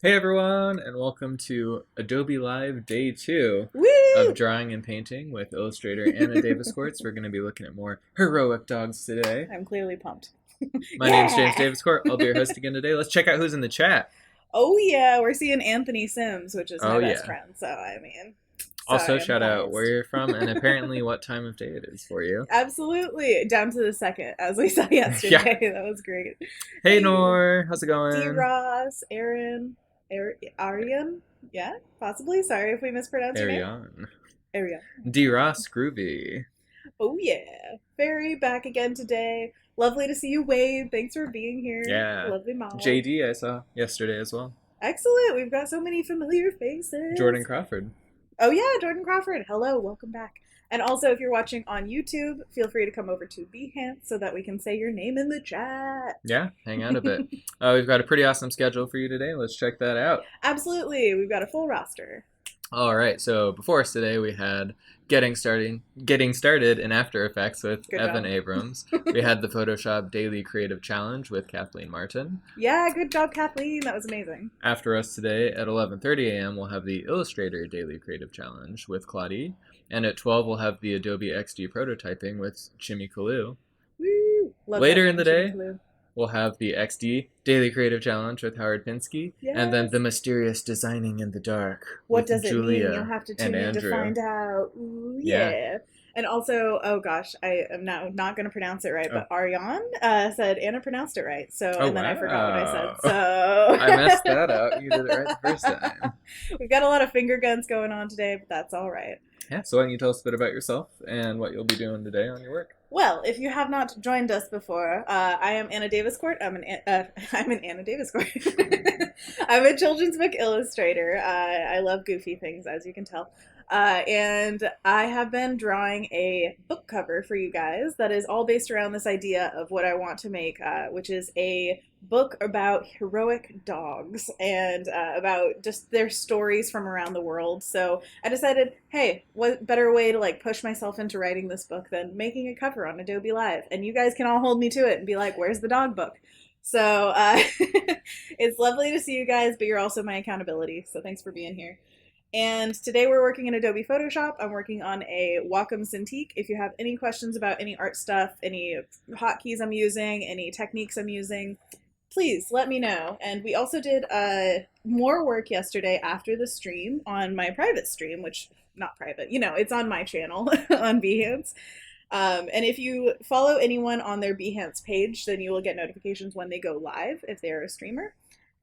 Hey everyone, and welcome to Adobe Live Day 2 of Woo! Drawing and Painting with illustrator Anna Daviscourt. We're going to be looking at more heroic dogs today. I'm clearly pumped. My name's James Yeah! Daviscourt. I'll be your host again today. Let's check out who's in the chat. Oh yeah, we're seeing Anthony Sims, which is Oh my best yeah. friend. So I mean, so I Also, am shout out where biased. you're from and apparently what time of day it is for you. Absolutely, down to the second, as we saw Yeah. yesterday. That was great. Hey Hey, Nor, how's it D. going? Ross, Aaron, Arian. Yeah, possibly. Sorry if we mispronounced your name. Ariane. Arian. D. Ross Groovy. Oh yeah, Fairy back again today. Lovely to see you, Wade. Thanks for being here. Yeah. Lovely mom. JD I saw yesterday as well. Excellent. We've got so many familiar Jordan faces. Crawford. Oh yeah, Jordan Crawford. Hello, welcome back. And also, if you're watching on YouTube, feel free to come over to Behance so that we can say your name in the chat. Yeah, hang out a bit. We've got a pretty awesome schedule for you today. Let's check that out. Absolutely, we've got a full roster. All right, so before us today, we had getting started in After Effects with Good Evan job. Abrams. We had the Photoshop Daily Creative Challenge with Kathleen Martin. Yeah, good job, Kathleen. That was amazing. After us today at 11:30 a.m., we'll have the Illustrator Daily Creative Challenge with Claudie, and at 12 we'll have the Adobe XD Prototyping with Jimmy Kalu. Woo! Love Later that in the Jimmy day, Clue. we'll have the XD Daily Creative Challenge with Howard Pinsky, and then the Yes. Mysterious Designing in the Dark What with does it mean? You'll Julia have to and tune in to Andrew. find out. Ooh, Yeah. yeah. And also, oh gosh, I am now not going to pronounce it right, Oh. but Ariane said Anna pronounced it right. So, Oh, and then I forgot what I said. wow. So, I messed that up. You did it right the first time. we've got a lot of finger guns going on today, but that's all right. Yeah, so why don't you tell us a bit about yourself and what you'll be doing today on your work? Well, if you have not joined us before, I am Anna Daviscourt. I'm an Anna Daviscourt. I'm a children's book illustrator. I love goofy things, as you can tell. And I have been drawing a book cover for you guys that is all based around this idea of what I want to make, which is a book about heroic dogs and about just their stories from around the world. So I decided, hey, what better way to like push myself into writing this book than making a cover on Adobe Live? And you guys can all hold me to it and be like, where's the dog book? So it's lovely to see you guys, but you're also my accountability. So thanks for being here. And today we're working in Adobe Photoshop. I'm working on a Wacom Cintiq. If you have any questions about any art stuff, any hotkeys I'm using, any techniques I'm using, please let me know. And we also did more work yesterday after the stream on my private stream, which, not private, it's on my channel on Behance. And if you follow anyone on their Behance page, then you will get notifications when they go live if they're a streamer.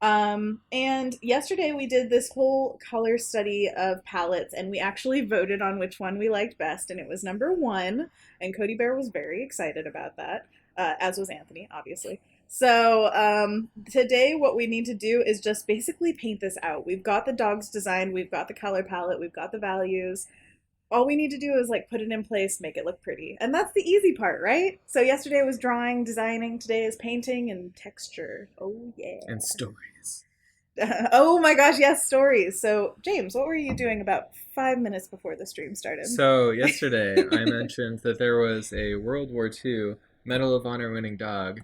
And yesterday we did this whole color study of palettes, and we actually voted on which one we liked best, and it was number 1. And Cody Bear was very excited about that, as was Anthony, obviously. So today what we need to do is just basically paint this out. We've got the dogs designed, we've got the color palette, we've got the values. All we need to do is like put it in place, make it look pretty. And that's the easy part, right? So yesterday was drawing, designing, today is painting and texture. Oh yeah. And stories. Oh my gosh, yes, stories. So James, what were you doing about 5 minutes before the stream started? So, yesterday I mentioned that there was a World War II Medal of Honor winning dog.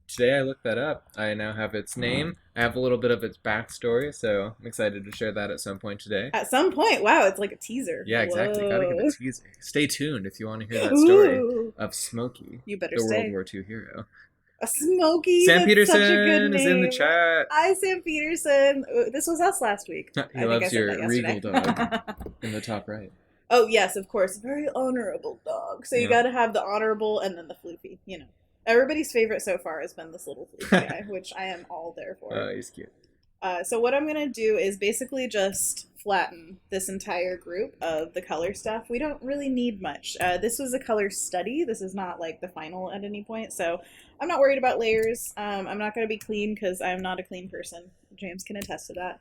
Today I looked that up. I now have its name. I have a little bit of its backstory, so I'm excited to share that at some point today. At some point, wow, it's like a teaser. Yeah, exactly. Whoa. Gotta give a teaser. Stay tuned if you want to hear that story Ooh. of Smokey, You better the stay. World War II hero. A Smokey. Sam That's Peterson such a good is in the name. chat. Hi, Sam Peterson. This was us last week. He loves your regal dog in the top right. Oh yes, of course. Very honorable dog. So you Yeah. got to have the honorable and then the floofy. Everybody's favorite so far has been this little floofy guy, which I am all there for. Oh, he's cute. So what I'm gonna do is basically just flatten this entire group of the color stuff. We don't really need much. This was a color study. This is not like the final at any point, so I'm not worried about layers. I'm not gonna be clean because I'm not a clean person. James can attest to that.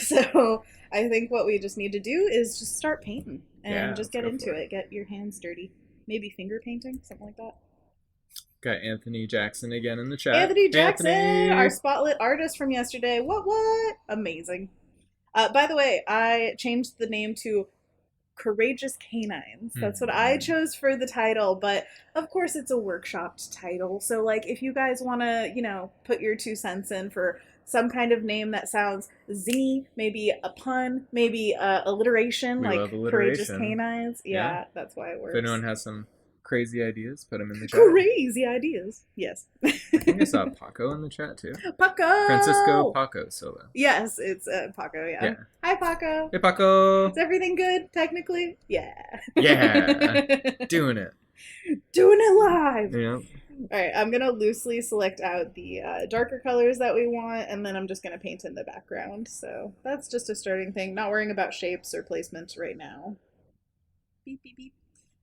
So I think what we just need to do is just start painting and just get into it. Get your hands dirty. Maybe finger painting, something like that. Got Anthony Jackson again in the chat. Anthony Jackson, Anthony! our spotlit artist from yesterday. What? Amazing. By the way, I changed the name to Courageous Canines. That's what I chose for the title, but of course it's a workshopped title. So like if you guys want to, put your 2 cents in for some kind of name that sounds zingy, maybe a pun, maybe alliteration, We love like courageous alliteration. canines. Yeah. Yeah, that's why it If works. anyone has some crazy ideas, put them in the chat. Crazy ideas. Yes. I think I saw Paco in the chat too. Francisco Paco! Paco Solo. Yes, it's Paco, yeah. Yeah. Hi, Paco. Hey Paco. Is everything good, technically? Yeah. Yeah. Doing it. Doing it live! Yeah. All right, I'm gonna loosely select out the darker colors that we want, and then I'm just gonna paint in the background. So that's just a starting thing. Not worrying about shapes or placements right now. Beep, beep, beep.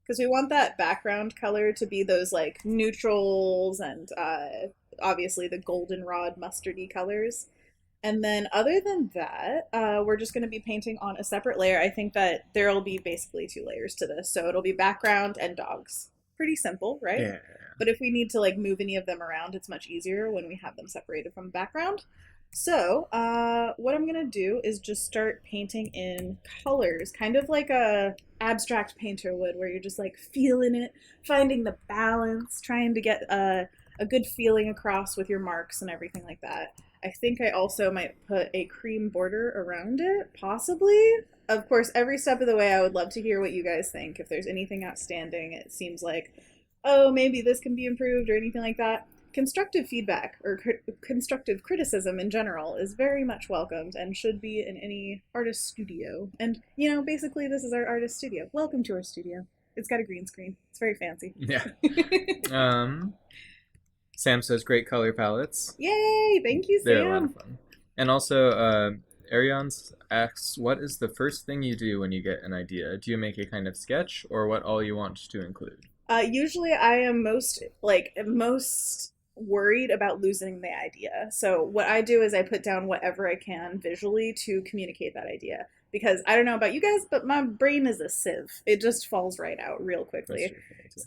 Because we want that background color to be those like neutrals and obviously the goldenrod mustardy colors. And then other than that, we're just going to be painting on a separate layer. I think that there'll be basically two layers to this. So it'll be background and dogs. Pretty simple, right? Yeah. But if we need to like move any of them around, it's much easier when we have them separated from the background. So what I'm gonna do is just start painting in colors, kind of like a abstract painter would, where you're just like feeling it, finding the balance, trying to get a good feeling across with your marks and everything like that. I think I also might put a cream border around it, possibly. Of course, every step of the way, I would love to hear what you guys think. If there's anything outstanding, it seems like, oh, maybe this can be improved or anything like that. Constructive feedback or constructive criticism in general is very much welcomed and should be in any artist studio. And, you know, basically, this is our artist studio. Welcome to our studio. It's got a green screen, it's very fancy. Yeah. Sam says great color palettes. Yay! Thank you, They're a lot of Sam. fun. And also, Arians asks, what is the first thing you do when you get an idea? Do you make a kind of sketch, or what all you want to include? Usually, I am most worried about losing the idea. So what I do is I put down whatever I can visually to communicate that idea. Because I don't know about you guys, but my brain is a sieve. It just falls right out real quickly.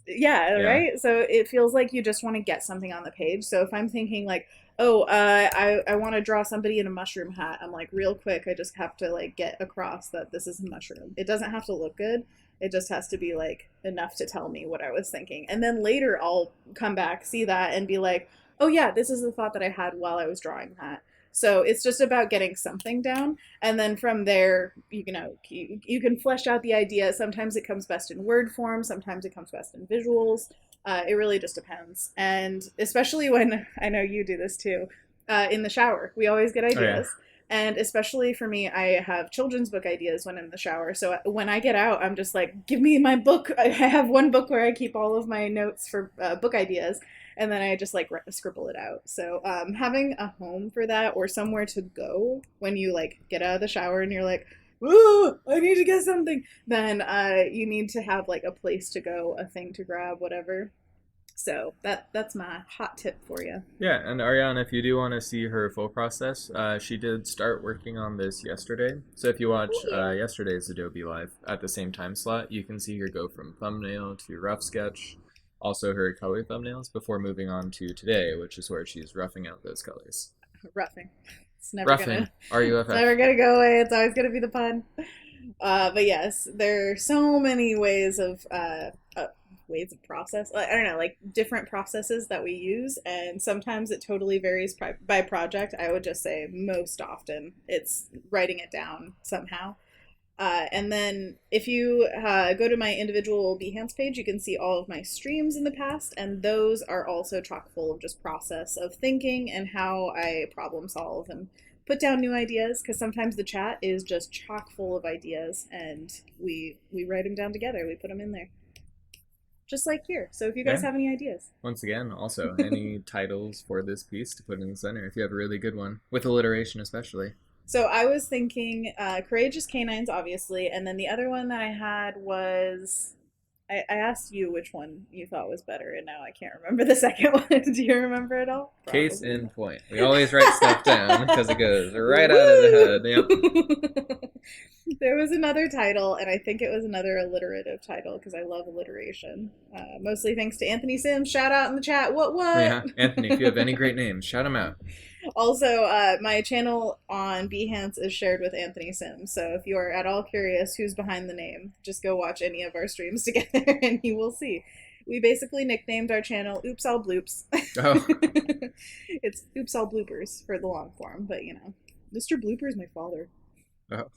Yeah, Yeah. right. So it feels like you just want to get something on the page. So if I'm thinking like, oh, I want to draw somebody in a mushroom hat, I'm like, real quick, I just have to like get across that this is a mushroom. It doesn't have to look good. It just has to be like enough to tell me what I was thinking. And then later I'll come back, see that, and be like, oh yeah, this is the thought that I had while I was drawing that. So it's just about getting something down, and then from there, you know, you can flesh out the idea. Sometimes it comes best in word form, sometimes it comes best in visuals. It really just depends, and especially when I know you do this too, in the shower, we always get ideas. Oh, yeah. And especially for me, I have children's book ideas when I'm in the shower. So when I get out, I'm just like, give me my book. I have one book where I keep all of my notes for book ideas, and then I just like scribble it out. So having a home for that or somewhere to go when you like get out of the shower and you're like, ooh, I need to get something, then you need to have like a place to go, a thing to grab, whatever. So that's my hot tip for you. Yeah, and Ariana, if you do want to see her full process, she did start working on this yesterday. So if you watch Oh, yeah. yesterday's Adobe Live at the same time slot, you can see her go from thumbnail to rough sketch, also her color thumbnails, before moving on to today, which is where she's roughing out those colors. Roughing. It's never Roughing, gonna. R-U-F-F. It's never gonna go away. It's always gonna be the pun. But yes, there are so many ways of process. I don't know, like different processes that we use, and sometimes it totally varies by project. I would just say most often it's writing it down somehow. And then if you go to my individual Behance page, you can see all of my streams in the past, and those are also chock full of just process of thinking and how I problem solve and put down new ideas, because sometimes the chat is just chock full of ideas, and we write them down together. We put them in there, just like here. So if you guys Yeah. have any ideas. Once again, also, any titles for this piece to put in the center, if you have a really good one, with alliteration especially. So I was thinking Courageous Canines, obviously, and then the other one that I had was I asked you which one you thought was better, and now I can't remember the second one. Do you remember it all? Case Probably in not. point. We always write stuff down because it goes right out of the head. Yep. There was another title, and I think it was another alliterative title because I love alliteration. Mostly thanks to Anthony Sims. Shout out in the chat. What? Yeah, Anthony, if you have any great names, shout them out. Also, my channel on Behance is shared with Anthony Sims, so if you are at all curious who's behind the name, just go watch any of our streams together and you will see. We basically nicknamed our channel Oops All Bloops. Oh, It's Oops All Bloopers for the long form, but Mr. Blooper is my father. oh,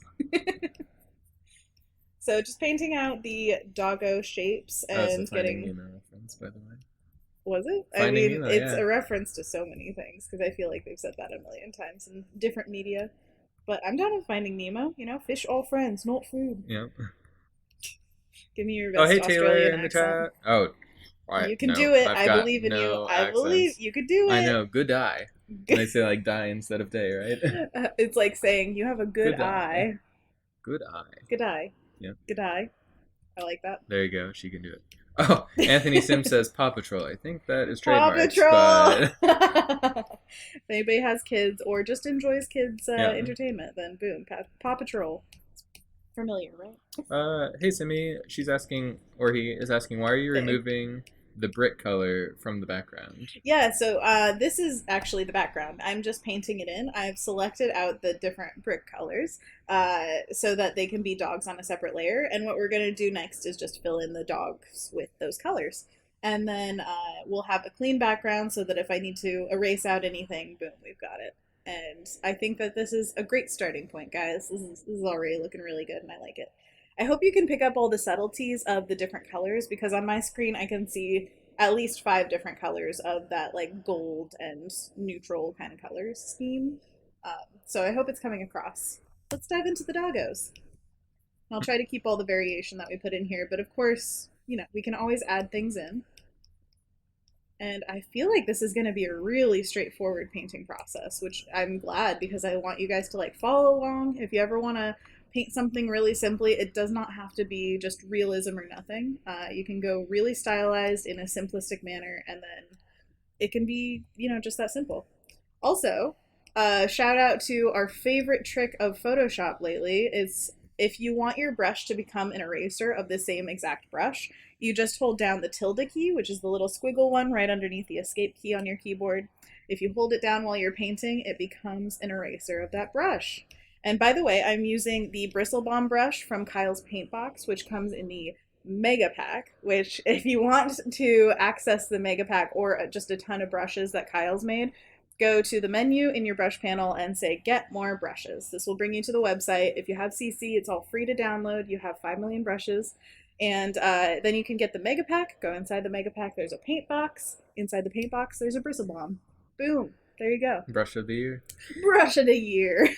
So just painting out the doggo shapes that was a and Finding getting. Nemo reference, by the way. Was it? I Finding mean, Nemo, it's yeah. a reference to so many things because I feel like they've said that a million times in different media. But I'm down with Finding Nemo. Fish all friends, not food. Yeah. Give me your Oh, best hey Taylor Australian in the accent. chat. Oh, I You can no, do it. I've I got believe in you. no I believe accents. you could do I it. know, good eye. And they say like die instead of day, right? It's like saying you have a good Good eye. eye. Good eye. Good eye. Yep. Good eye. I like that. There you go. She can do it. Oh, Anthony Sim says Paw Patrol. I think that is Paw trademarked, Patrol. but If anybody has kids or just enjoys kids yeah. entertainment, then boom, Paw Patrol. Familiar, right? Hey Simi, she's asking, or he is asking, why are you They. removing the brick color from the background? Yeah, so this is actually the background. I'm just painting it in. I've selected out the different brick colors so that they can be dogs on a separate layer. And what we're going to do next is just fill in the dogs with those colors. And then we'll have a clean background so that if I need to erase out anything, boom, we've got it. And I think that this is a great starting point, guys. This is already looking really good, and I like it. I hope you can pick up all the subtleties of the different colors because on my screen I can see at least 5 different colors of that like gold and neutral kind of colors scheme. So I hope it's coming across. Let's dive into the doggos. I'll try to keep all the variation that we put in here, but of course, we can always add things in. And I feel like this is going to be a really straightforward painting process, which I'm glad because I want you guys to like follow along. If you ever want to paint something really simply, it does not have to be just realism or nothing. You can go really stylized in a simplistic manner, and then it can be, just that simple. Also, shout out to our favorite trick of Photoshop lately is if you want your brush to become an eraser of the same exact brush, you just hold down the tilde key, which is the little squiggle one right underneath the escape key on your keyboard. If you hold it down while you're painting, it becomes an eraser of that brush. And by the way, I'm using the Bristle Bomb brush from Kyle's Paint Box, which comes in the Mega Pack, which if you want to access the Mega Pack or just a ton of brushes that Kyle's made, go to the menu in your brush panel and say get more brushes. This will bring you to the website. If you have CC, it's all free to download. You have 5 million brushes. And then you can get the Mega Pack. Go inside the Mega Pack, there's a paint box. Inside the paint box, there's a Bristle Bomb. Boom. There you go. Brush of the year. Brush of the year.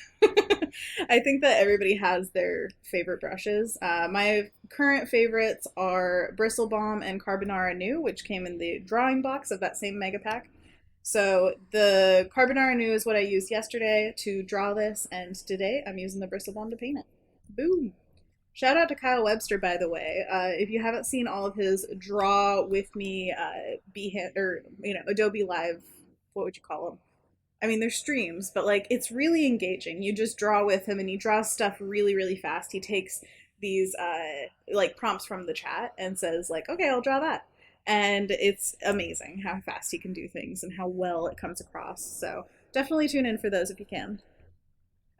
I think that everybody has their favorite brushes. My current favorites are Bristle Balm and Carbonara New, which came in the drawing box of that same Mega Pack. So the Carbonara New is what I used yesterday to draw this, and today I'm using the Bristle Balm to paint it. Boom. Shout out to Kyle Webster, by the way. If you haven't seen all of his Draw with Me, Adobe Live, what would you call them? I mean, they're streams, but like it's really engaging. You just draw with him, and he draws stuff really, really fast. He takes these like prompts from the chat and says like, "Okay, I'll draw that," and it's amazing how fast he can do things and how well it comes across. So definitely tune in for those if you can.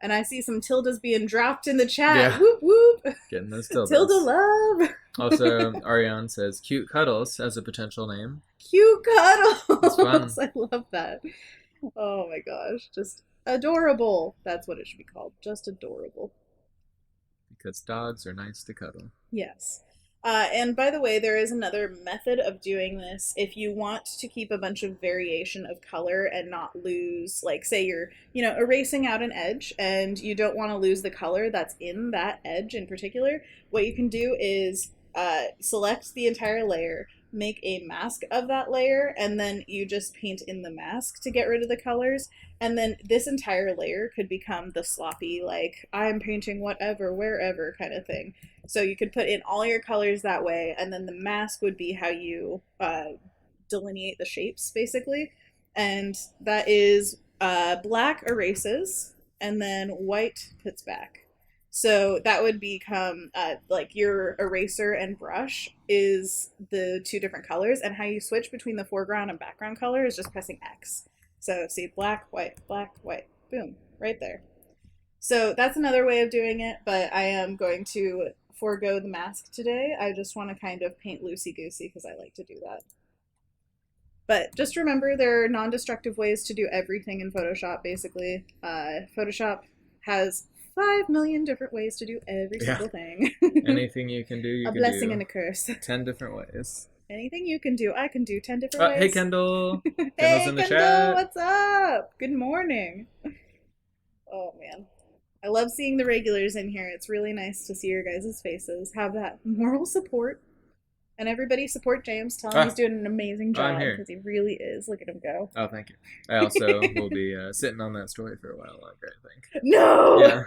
And I see some tildes being dropped in the chat. Yeah. Whoop whoop. Getting those tildes. Tilde love. Also, Ariane says cute cuddles as a potential name. Cute cuddles. It's fun. I love that. Oh my gosh, just adorable. That's what it should be called. Just adorable. Because dogs are nice to cuddle. Yes. And by the way, there is another method of doing this. If you want to keep a bunch of variation of color and not lose, like, say you're, erasing out an edge and you don't want to lose the color that's in that edge in particular, what you can do is select the entire layer, make a mask of that layer, and then you just paint in the mask to get rid of the colors. And then this entire layer could become the sloppy, like, I'm painting whatever, wherever kind of thing. So you could put in all your colors that way, and then the mask would be how you delineate the shapes, basically. And that is black erases, and then white puts back. So that would become like your eraser and brush is the 2 different colors, and how you switch between the foreground and background color is just pressing X. So see, black, white, boom, right there. So that's another way of doing it, but I am going to, forego the mask today. I just want to kind of paint loosey-goosey because I like to do that. But just remember, there are non-destructive ways to do everything in Photoshop, basically. Photoshop has 5 million different ways to do every Yeah. single thing. Anything you can do, you A can blessing do and a curse. 10 different ways. Anything you can do, I can do 10 different ways. Hey, Kendall. Kendall's Hey, in the Kendall, chat. what's up? Good morning. Oh, man. I love seeing the regulars in here. It's really nice to see your guys' faces. Have that moral support. And everybody support James. Tell him he's doing an amazing I'm job here. because he really is. Look at him go. Oh, thank you. I also will be sitting on that story for a while longer, I think. No! Yeah.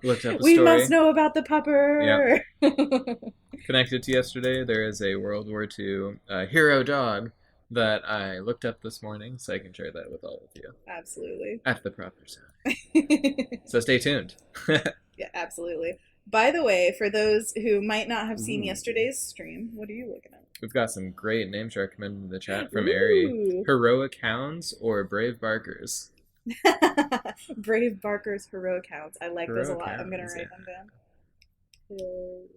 Looked up a We story. must know about the pupper. Yep. Connected to yesterday, there is a World War II hero dog that I looked up this morning, so I can share that with all of you. Absolutely. At the proper time. So stay tuned. Yeah, absolutely. By the way, for those who might not have seen yesterday's stream, what are you looking at? We've got some great names recommended in the chat from Ari. Heroic Hounds or Brave Barkers? Brave Barkers, Heroic Hounds. I like those a Heroic lot. I'm going to Hounds, write yeah. them down.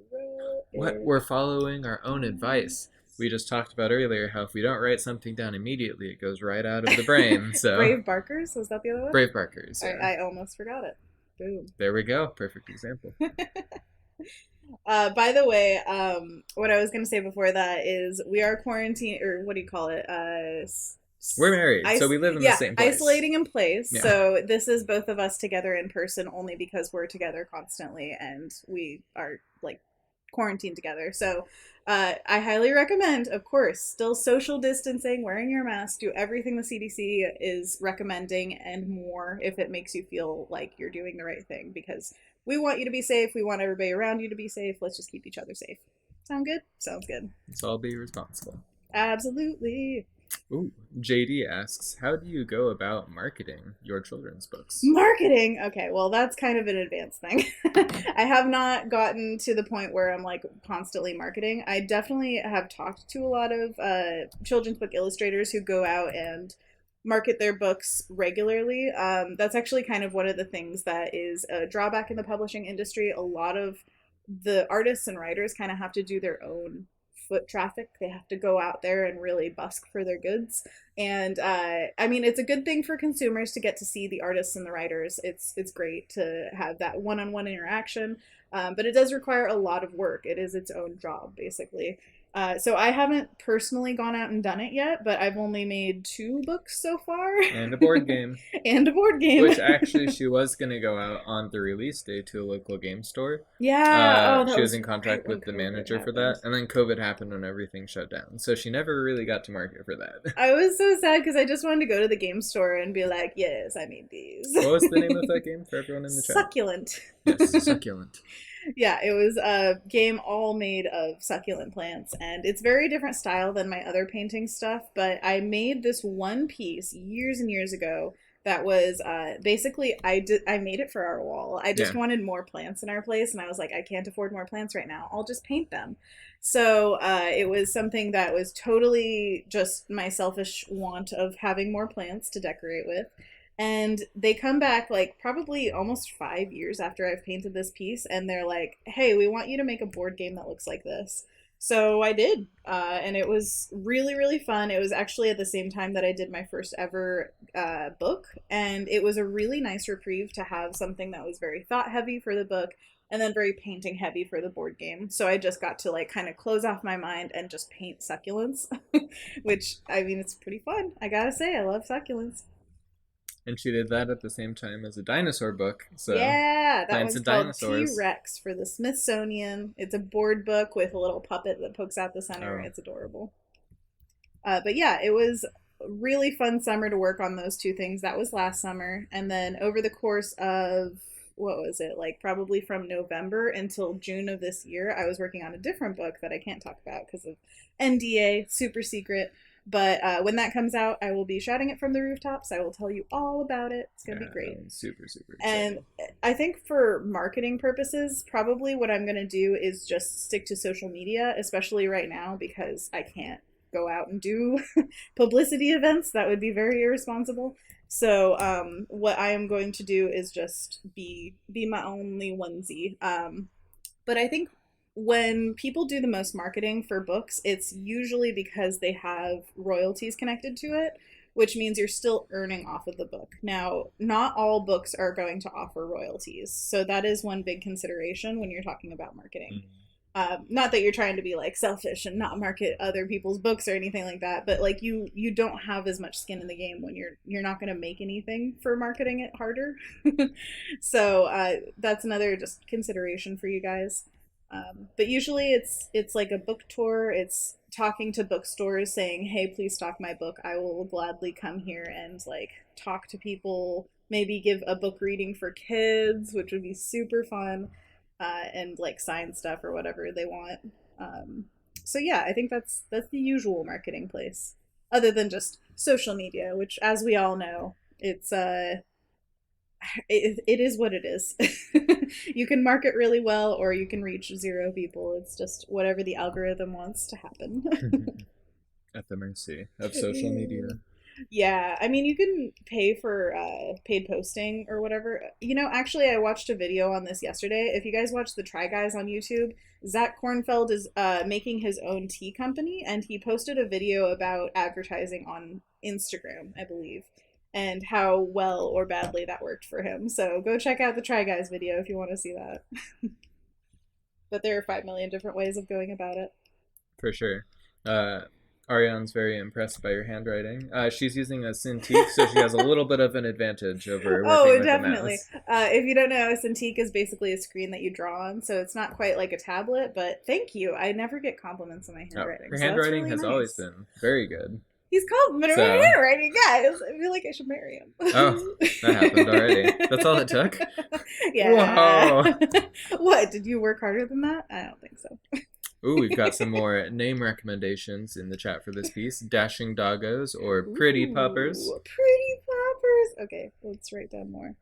What? We're following our own advice. We just talked about earlier how if we don't write something down immediately, it goes right out of the brain. So Brave Barkers? Was that the other one? Brave Barkers, yeah. I almost forgot it. Boom. There we go. Perfect example. By the way, what I was going to say before that is we are quarantined, or what do you call it? We're married, so we live in the same place. Isolating in place. Yeah. So this is both of us together in person only because we're together constantly and we are like quarantined together. So I highly recommend, of course, still social distancing, wearing your mask, do everything the CDC is recommending and more if it makes you feel like you're doing the right thing, because we want you to be safe. We want everybody around you to be safe. Let's just keep each other safe. Sound good? Sounds good. Let's all be responsible. Absolutely. Ooh, JD asks, how do you go about marketing your children's books? Marketing? Okay, well, that's kind of an advanced thing. I have not gotten to the point where I'm like constantly marketing. I definitely have talked to a lot of children's book illustrators who go out and market their books regularly. That's actually kind of one of the things that is a drawback in the publishing industry. A lot of the artists and writers kind of have to do their own foot traffic. They have to go out there and really busk for their goods. And I mean, it's a good thing for consumers to get to see the artists and the writers. It's great to have that one-on-one interaction, but it does require a lot of work. It is its own job, basically. So I haven't personally gone out and done it yet, but I've only made 2 books so far. And a board game. And a board game. Which actually she was going to go out on the release day to a local game store. Yeah. She was in contact with the manager for that. And then COVID happened when everything shut down. So she never really got to market for that. I was so sad because I just wanted to go to the game store and be like, yes, I made these. What was the name of that game for everyone in the chat? Succulent. Yes, Succulent. Yeah, it was a game all made of succulent plants, and it's very different style than my other painting stuff, but I made this one piece years and years ago that was basically I made it for our wall. I just wanted more plants in our place, and I was like, I can't afford more plants right now. I'll just paint them. So it was something that was totally just my selfish want of having more plants to decorate with. And they come back like probably almost 5 years after I've painted this piece, and they're like, hey, we want you to make a board game that looks like this. So I did, and it was really, really fun. It was actually at the same time that I did my first ever book, and it was a really nice reprieve to have something that was very thought heavy for the book and then very painting heavy for the board game. So I just got to like kind of close off my mind and just paint succulents, which, I mean, it's pretty fun. I gotta say, I love succulents. And she did that at the same time as a dinosaur book. So yeah, that one's called dinosaurs. T-Rex for the Smithsonian. It's a board book with a little puppet that pokes out the center. Oh. It's adorable. But yeah, it was a really fun summer to work on those 2 things. That was last summer. And then over the course of, what was it, like probably from November until June of this year, I was working on a different book that I can't talk about because of NDA, super secret. But when that comes out, I will be shouting it from the rooftops. I will tell you all about it. It's going to be great. Super, super exciting. And I think for marketing purposes, probably what I'm going to do is just stick to social media, especially right now, because I can't go out and do publicity events. That would be very irresponsible. So what I am going to do is just be my only onesie. But I think when people do the most marketing for books, it's usually because they have royalties connected to it, which means you're still earning off of the book. Now, not all books are going to offer royalties. So that is one big consideration when you're talking about marketing. Mm. Not that you're trying to be like selfish and not market other people's books or anything like that, but like you don't have as much skin in the game when you're not going to make anything for marketing it harder. So that's another just consideration for you guys. But usually it's like a book tour. It's talking to bookstores saying, "Hey, please stock my book. I will gladly come here and like talk to people. Maybe give a book reading for kids, which would be super fun, and like sign stuff or whatever they want." Um, so yeah, I think that's the usual marketing place, other than just social media, which, as we all know, it is what it is. You can market really well, or you can reach zero people. It's just whatever the algorithm wants to happen. At the mercy of social media. Yeah, I mean, you can pay for paid posting or whatever. Actually, I watched a video on this yesterday. If you guys watch the Try Guys on YouTube, Zach Kornfeld is making his own tea company, and he posted a video about advertising on Instagram, I believe, and how well or badly that worked for him. So go check out the Try Guys video if you want to see that. But there are 5 million different ways of going about it. For sure. Ariane's very impressed by your handwriting. She's using a Cintiq, so she has a little bit of an advantage over working Oh, with a definitely. mouse. If you don't know, Cintiq is basically a screen that you draw on, so it's not quite like a tablet. But thank you. I never get compliments on my Oh, handwriting, her so that's handwriting really has always nice. been very good. He's complimenting my So, handwriting, guys. I feel like I should marry oh, that happened already. That's all it him. took? Yeah. Whoa! What? Did you work harder than that? I don't think so. Ooh, we've got some more name recommendations in the chat for this piece. Dashing Doggos or Pretty Puppers. Ooh, pretty poppers. Okay, let's write down more.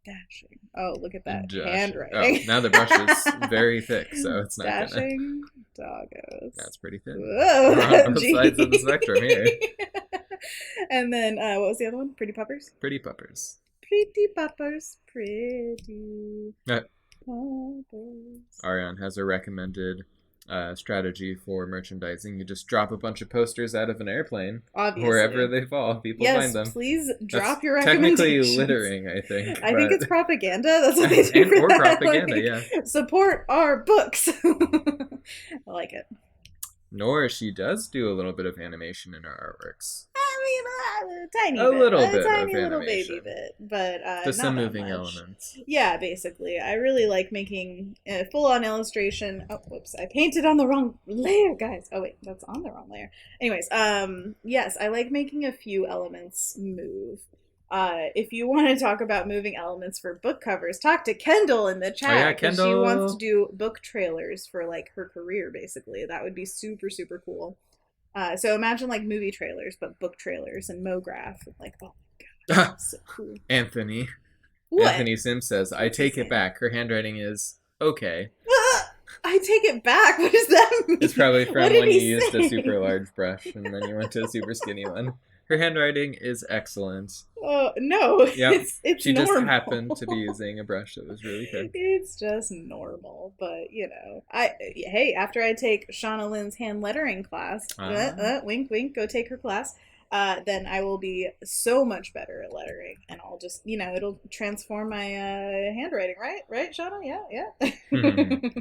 Dashing. Oh, look at that Dashing. Oh, handwriting. now the brush is very thick, so it's not gonna... Dashing doggos. That's pretty thin. Whoa, We're on both sides of the gee. spectrum here. And then what was the other one? Pretty puppers. Pretty Puppers. Pretty puppers. Pretty Uh, puppers. Ariane has a recommended strategy for merchandising. You just drop a bunch of posters out of an airplane. Wherever Obviously. they fall, people find Yes, them. please That's drop your technically recommendations. littering, I think. I think But it's propaganda. That's what they do and for or that. propaganda, Like, yeah. support our books. I like it. Nor she does do a little bit of animation in her artworks. I mean, a tiny A bit, little a bit of tiny little baby animation. bit, but Just not some that moving much. elements. Yeah, basically, I really like making a full-on illustration. Oh, whoops! I painted on the wrong layer, guys. Oh wait, that's on the wrong layer. Anyways, yes, I like making a few elements move. If you want to talk about moving elements for book covers, talk to Kendall in the Oh yeah, chat because she wants to Kendall. do book trailers for like her career. Basically, that would be super super cool. So imagine like movie trailers, but book trailers and MoGraph. Like, oh my gosh, so cool. Anthony. What? Anthony Sims says, I What's he take it saying? back. Her handwriting is okay. I take it back. What does that It's mean? probably What from did when you he used a super say? large brush and then you went to a super skinny one. Her handwriting is excellent. Oh no, Yep. it's She just happened to be normal. using a brush that was really thick. It's just normal, but I hey, after I take Shauna Lynn's hand lettering class, Ah. wink wink, go take her class. Then I will be so much better at lettering, and I'll just it'll transform my handwriting, right, Shauna? Yeah, yeah.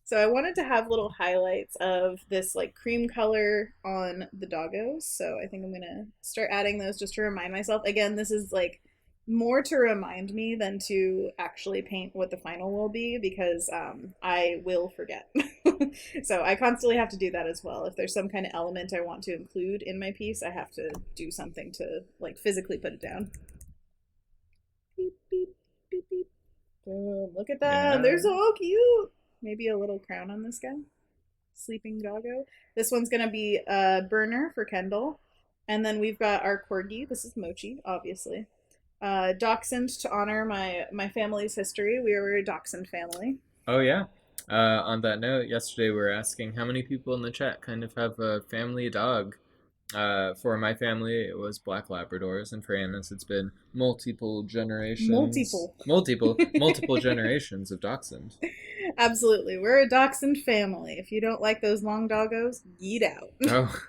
So I wanted to have little highlights of this like cream color on the doggos. So I think I'm gonna start adding those just to remind myself. Again, this is like more to remind me than to actually paint what the final will be because I will forget. So I constantly have to do that as well. If there's some kind of element I want to include in my piece, I have to do something to like physically put it down. Beep, beep, beep, beep. Boom. Look at them. Yeah. They're so cute. Maybe a little crown on this guy. Sleeping doggo. This one's going to be a burner for Kendall. And then we've got our corgi. This is Mochi, obviously. Dachshund to honor my family's history. We were a dachshund family. Oh, yeah. On that note, yesterday we were asking how many people in the chat kind of have a family dog. For my family, it was Black Labradors, and for Anna's, it's been multiple generations, Multiple. multiple generations of Dachshund. Absolutely. We're a dachshund family. If you don't like those long doggos, yeet out. Oh,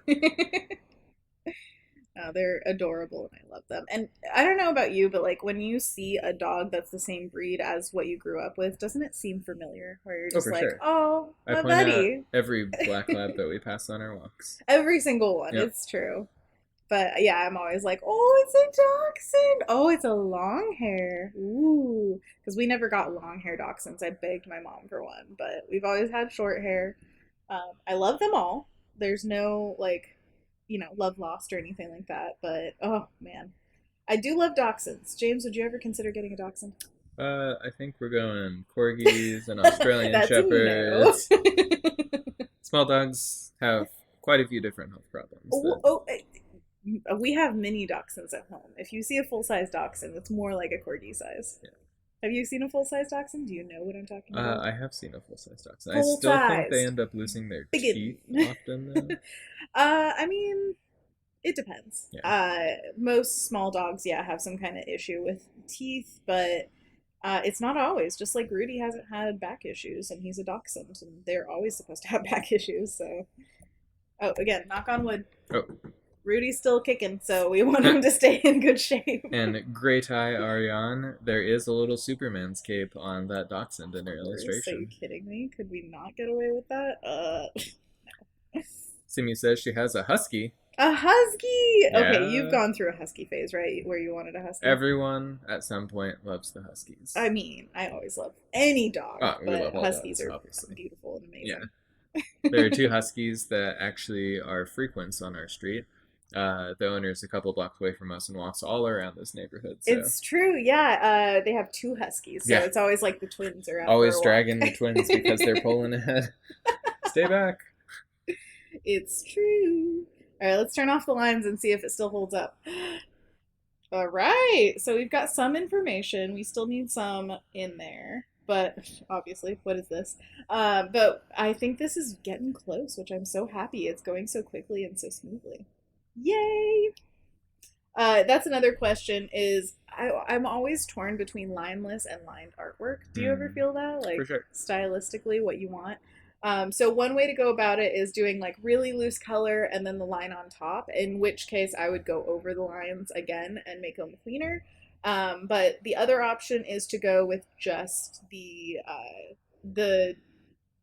They're adorable and I love them. And I don't know about you, but like when you see a dog that's the same breed as what you grew up with, doesn't it seem familiar? Where you're oh, just for like, sure. oh, I my point out buddy. every Black Lab that we pass on our walks. Every single one. Yep. It's true. But yeah, I'm always like, oh, it's a dachshund. Oh, it's a long hair. Ooh. Because we never got long hair dachshunds. I begged my mom for one, but we've always had short hair. I love them all. There's no, like, love lost or anything like that. But oh, man. I do love dachshunds. James, would you ever consider getting a dachshund? I think we're going corgis and Australian That's a no. shepherds. Small dogs have quite a few different health problems. Oh, oh, we have mini dachshunds at home. If you see a full size dachshund, it's more like a corgi size. Yeah. Have you seen a full size dachshund? Do you know what I'm talking about? I have seen a full size dachshund. I Full still think they size. end up losing their Biggin. teeth often, though. I mean, it depends. Yeah. Most small dogs, yeah, have some kind of issue with teeth, but it's not always. Just like Rudy hasn't had back issues, and he's a dachshund, and they're always supposed to have back issues. So, oh, again, knock on wood. Oh. Rudy's still kicking, so we want him to stay in good shape. And Great Eye Ariane, there is a little Superman's cape on that dachshund in her illustration. Are you kidding me? Could we not get away with that? Simi says she has a husky. A husky! Yeah. Okay, you've gone through a husky phase, right? Where you wanted a husky. Everyone at some point loves the huskies. I mean, I always love any dog, but huskies dogs, are obviously beautiful and amazing. Yeah. There are 2 huskies that actually are frequents on our street. The owner's a couple blocks away from us and walks all around this neighborhood. So. It's true, yeah. They have 2 huskies, so it's always like the twins are out. Always dragging the twins because they're pulling ahead. Stay back. It's true. All right, let's turn off the lines and see if it still holds up. All right, so we've got some information. We still need some in there, but obviously, what is this? But I think this is getting close, which I'm so happy. It's going so quickly and so smoothly. Yay! That's another question is I'm always torn between lineless and lined artwork. Do you ever feel that? Like, for sure. Stylistically, what you want? So one way to go about it is doing like really loose color and then the line on top, in which case I would go over the lines again and make them cleaner. But the other option is to go with just the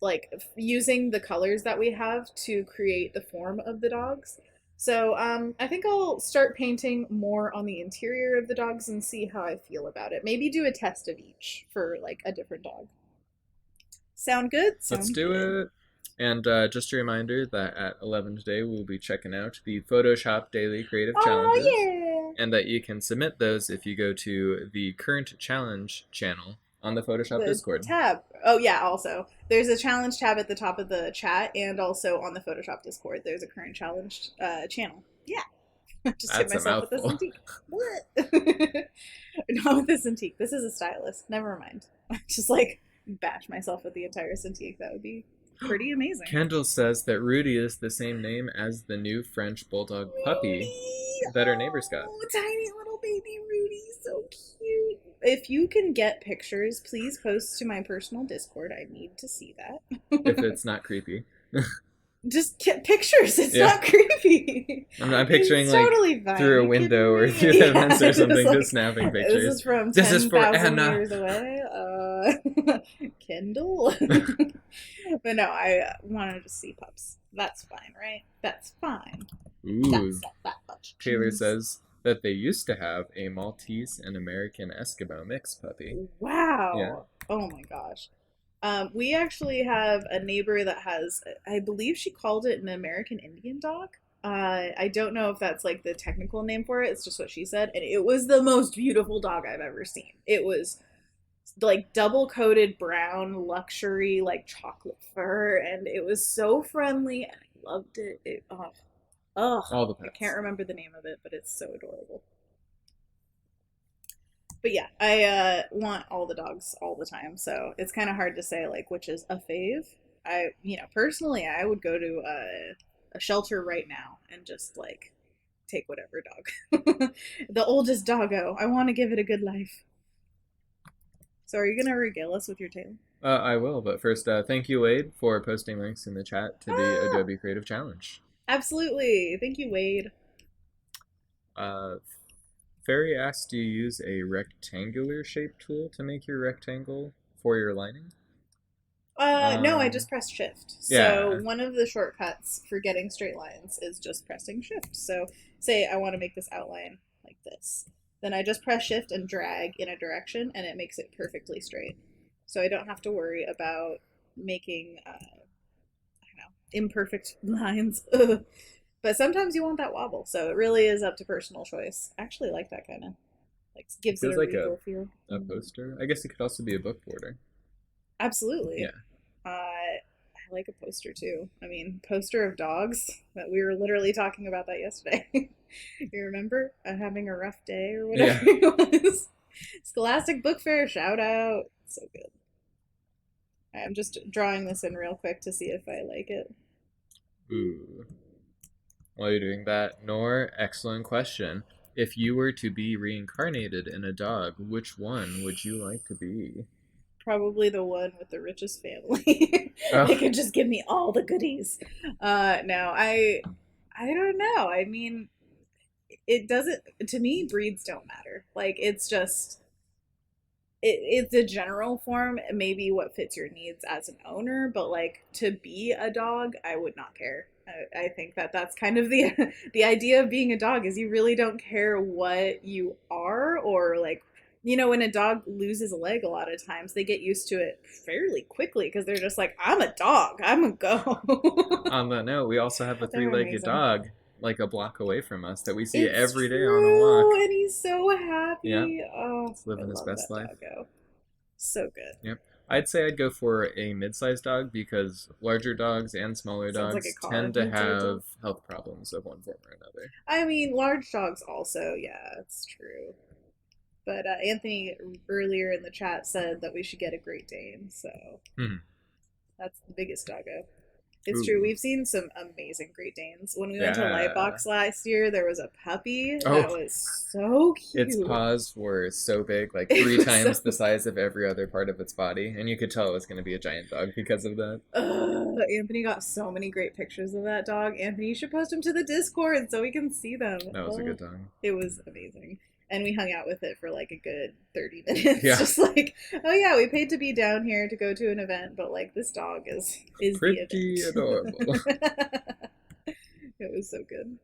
like using the colors that we have to create the form of the dogs. So I think I'll start painting more on the interior of the dogs and see how I feel about it. Maybe do a test of each for like a different dog. Sound good? Let's do it. And just a reminder that at 11 today we'll be checking out the Photoshop Daily Creative Challenges. Yeah. And that you can submit those if you go to the current challenge channel on the Photoshop Discord tab. Oh yeah, also there's a challenge tab at the top of the chat, and also on the Photoshop Discord there's a current challenge channel. Yeah. Just hit myself with this antique. What? Not with this antique. This is a stylus. Never mind. Just like bash myself with the entire Cintiq. That would be pretty amazing. Kendall says that Rudy is the same name as the new French Bulldog puppy that our neighbors got. Tiny little baby Rudy. So cute. If you can get pictures, please post to my personal Discord. I need to see that. If it's not creepy. Just get pictures. It's not creepy. I'm picturing like totally through a window or through the fence or something, like, just snapping pictures. This is from 10,000 years away. Kindle. But no, I wanted to see pups. That's fine, right? That's fine. Ooh. That's not that much. Taylor says that they used to have a Maltese and American Eskimo mix puppy. Wow. Yeah. Oh my gosh. We actually have a neighbor that has, I believe she called it an American Indian dog. I don't know if that's like the technical name for it. It's just what she said. And it was the most beautiful dog I've ever seen. It was like double coated brown luxury, like chocolate fur. And it was so friendly. And I loved it. All the pets. I can't remember the name of it, but it's so adorable. But yeah, I want all the dogs all the time, so it's kind of hard to say like which is a fave. Personally, I would go to a shelter right now and just like take whatever dog. The oldest doggo. I want to give it a good life. So are you gonna regale us with your tale? I will, but first, thank you, Wade, for posting links in the chat to the Ah, Adobe Creative Challenge. absolutely. Thank you, Wade. Uh, Fairy asked, do you use a rectangular shape tool to make your rectangle for your lining? No, I just pressed shift. So Yeah. one of the shortcuts for getting straight lines is just pressing shift. So say I want to make this outline like this. Then I just press shift and drag in a direction and it makes it perfectly straight. So I don't have to worry about making, I don't know, imperfect lines. But sometimes you want that wobble. So it really is up to personal choice. I actually like that kind of, like, gives it Feels a like a regal feel. poster. I guess it could also be a book border. Absolutely. Yeah. I like a poster too. I mean, poster of dogs. That we were literally talking about that yesterday. You remember having a rough day or whatever Yeah. it was? Scholastic Book Fair, shout out. So good. I'm just drawing this in real quick to see if I like it. Ooh. While you're doing that, Nor, excellent question. If you were to be reincarnated in a dog, which one would you like to be? Probably the one with the richest family. They Oh, could just give me all the goodies. No, I don't know. I mean, it doesn't, to me, breeds don't matter. Like, it's just it's a general form, maybe what fits your needs as an owner, but like to be a dog, I would not care. I think that that's kind of the the idea of being a dog is you really don't care what you are, or like, when a dog loses a leg, a lot of times they get used to it fairly quickly because they're just like, I'm a dog, I'm a go. on that note, we also have a They're three-legged amazing. dog like a block away from us that we see It's every day on a walk. true, and he's so Yep, happy. Oh, he's I living his love best that life. doggo. So good. Yep. I'd say I'd go for a mid-sized dog because larger dogs and smaller Sounds like a dogs car. tend to Mid-sized dog. have health problems of one form or another. I mean, large dogs also. Yeah, it's true. But Anthony earlier in the chat said that we should get a Great Dane, so Hmm. that's the biggest doggo. It's true. Ooh. We've seen some amazing Great Danes. When we went to Yeah. Lightbox last year, there was a puppy that Oh, was so its cute. paws were so big, like It three was so. times the size of every other part of its body, and you could tell it was going to be a giant dog because of that. Anthony got so many great pictures of that dog. Anthony, you should post them to the Discord so we can see them. That was a good dog. It was amazing. And we hung out with it for like a good 30 minutes. Yeah. Just like, oh yeah, we paid to be down here to go to an event, but like this dog is the Pretty adorable. event. It was so good.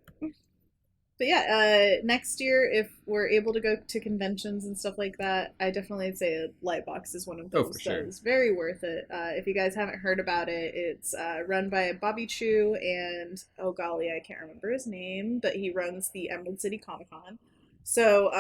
But yeah, next year, if we're able to go to conventions and stuff like that, I definitely say Lightbox is one of Oh, those for that sure. is very worth it. If you guys haven't heard about it, it's run by Bobby Chu and, oh golly, I can't remember his name, but he runs the Emerald City Comic Con. So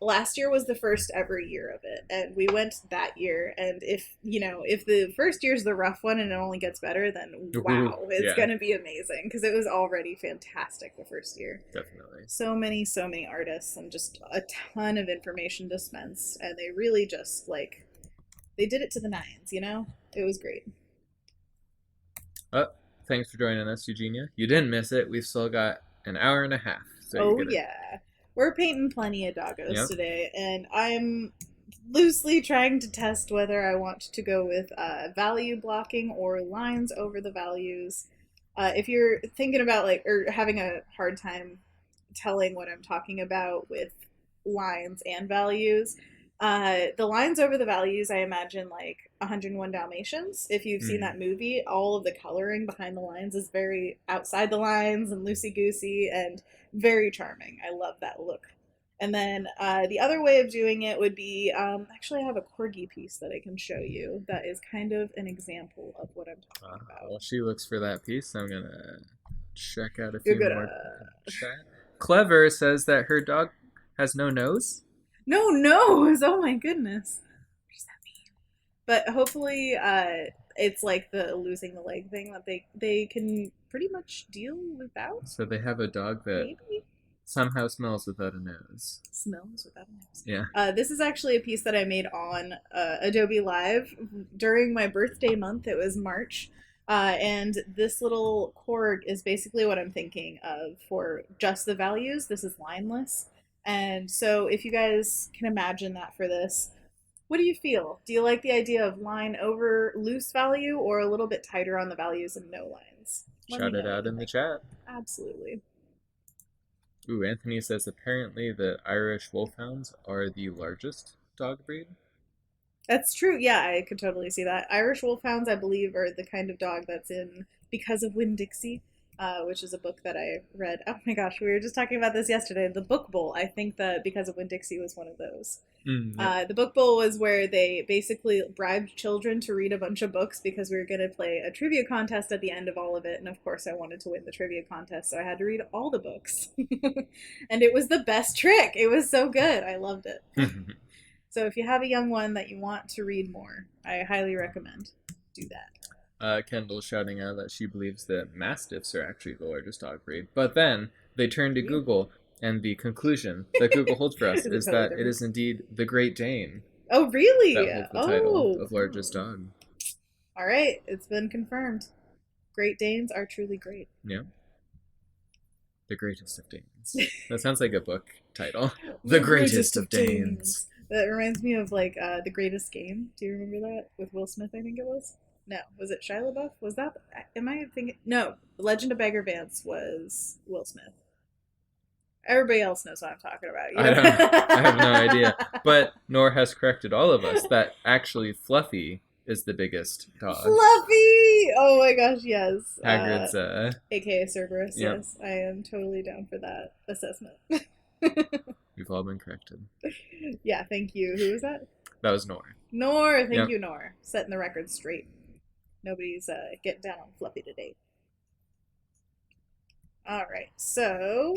last year was the first ever year of it, and we went that year. And if the first year's the rough one and it only gets better, then Ooh, wow, it's yeah, gonna be amazing because it was already fantastic the first year. definitely. So many artists and just a ton of information dispensed, and they really just like they did it to the nines. It was great. Oh, thanks for joining us, Eugenia. You didn't miss it. We've still got an hour and a half, so you Oh get it. yeah, we're painting plenty of doggos Yep. today, and I'm loosely trying to test whether I want to go with value blocking or lines over the values. If you're thinking about like or having a hard time telling what I'm talking about with lines and values, the lines over the values, I imagine like 101 Dalmatians. If you've seen Mm. that movie, all of the coloring behind the lines is very outside the lines and loosey goosey and very charming. I love that look. And then the other way of doing it would be actually, I have a corgi piece that I can show you that is kind of an example of what I'm talking about. While she looks for that piece, I'm gonna check out a You're few more gonna. chat. Clever says that her dog has no nose. No, no! Oh my goodness. What does that mean? But hopefully, it's like the losing the leg thing that they can pretty much deal without. So they have a dog that Maybe somehow smells without a nose. smells without a nose. Yeah. This is actually a piece that I made on Adobe Live during my birthday month. It was March. And this little corg is basically what I'm thinking of for just the values. This is lineless. And so if you guys can imagine that for this, what do you feel? Do you like the idea of line over loose value or a little bit tighter on the values and no lines? Let me Shout it know what out you in the think. chat. Absolutely. Ooh, Anthony says apparently the Irish Wolfhounds are the largest dog breed. That's true. Yeah, I could totally see that. Irish Wolfhounds, I believe, are the kind of dog that's in Because of Winn-Dixie, which is a book that I read. Oh my gosh, we were just talking about this yesterday. The Book Bowl. I think that Because of Winn-Dixie was one of those. Yep. The Book Bowl was where they basically bribed children to read a bunch of books because we were going to play a trivia contest at the end of all of it. And of course, I wanted to win the trivia contest, so I had to read all the books. And it was the best trick. It was so good. I loved it. So if you have a young one that you want to read more, I highly recommend do that. Kendall's shouting out that she believes that Mastiffs are actually the largest dog breed. But then they turn to Really? Google, and the conclusion that Google holds for us Is it is totally that it different? is indeed the Great Dane Oh, really? that holds the title Oh. of largest dog. All right, it's been confirmed. Great Danes are truly great. Yeah. The Greatest of Danes. That sounds like a book title. The Greatest of Danes. That reminds me of like The Greatest Game. Do you remember that with Will Smith? I think it was. No, was it Shia LaBeouf? Was that? Am I thinking? No, Legend of Bagger Vance was Will Smith. Everybody else knows what I'm talking about. You I don't. I have no idea. know. But Nor has corrected all of us that actually Fluffy is the biggest dog. Fluffy! Oh my gosh, yes. Hagrid's. AKA Cerberus, Yep. yes. I am totally down for that assessment. We've all been corrected. Yeah, thank you. Who was that? That was Nor. Nor, thank Yep. you, Nor. Setting the record straight. Nobody's getting down on Fluffy today. Alright, so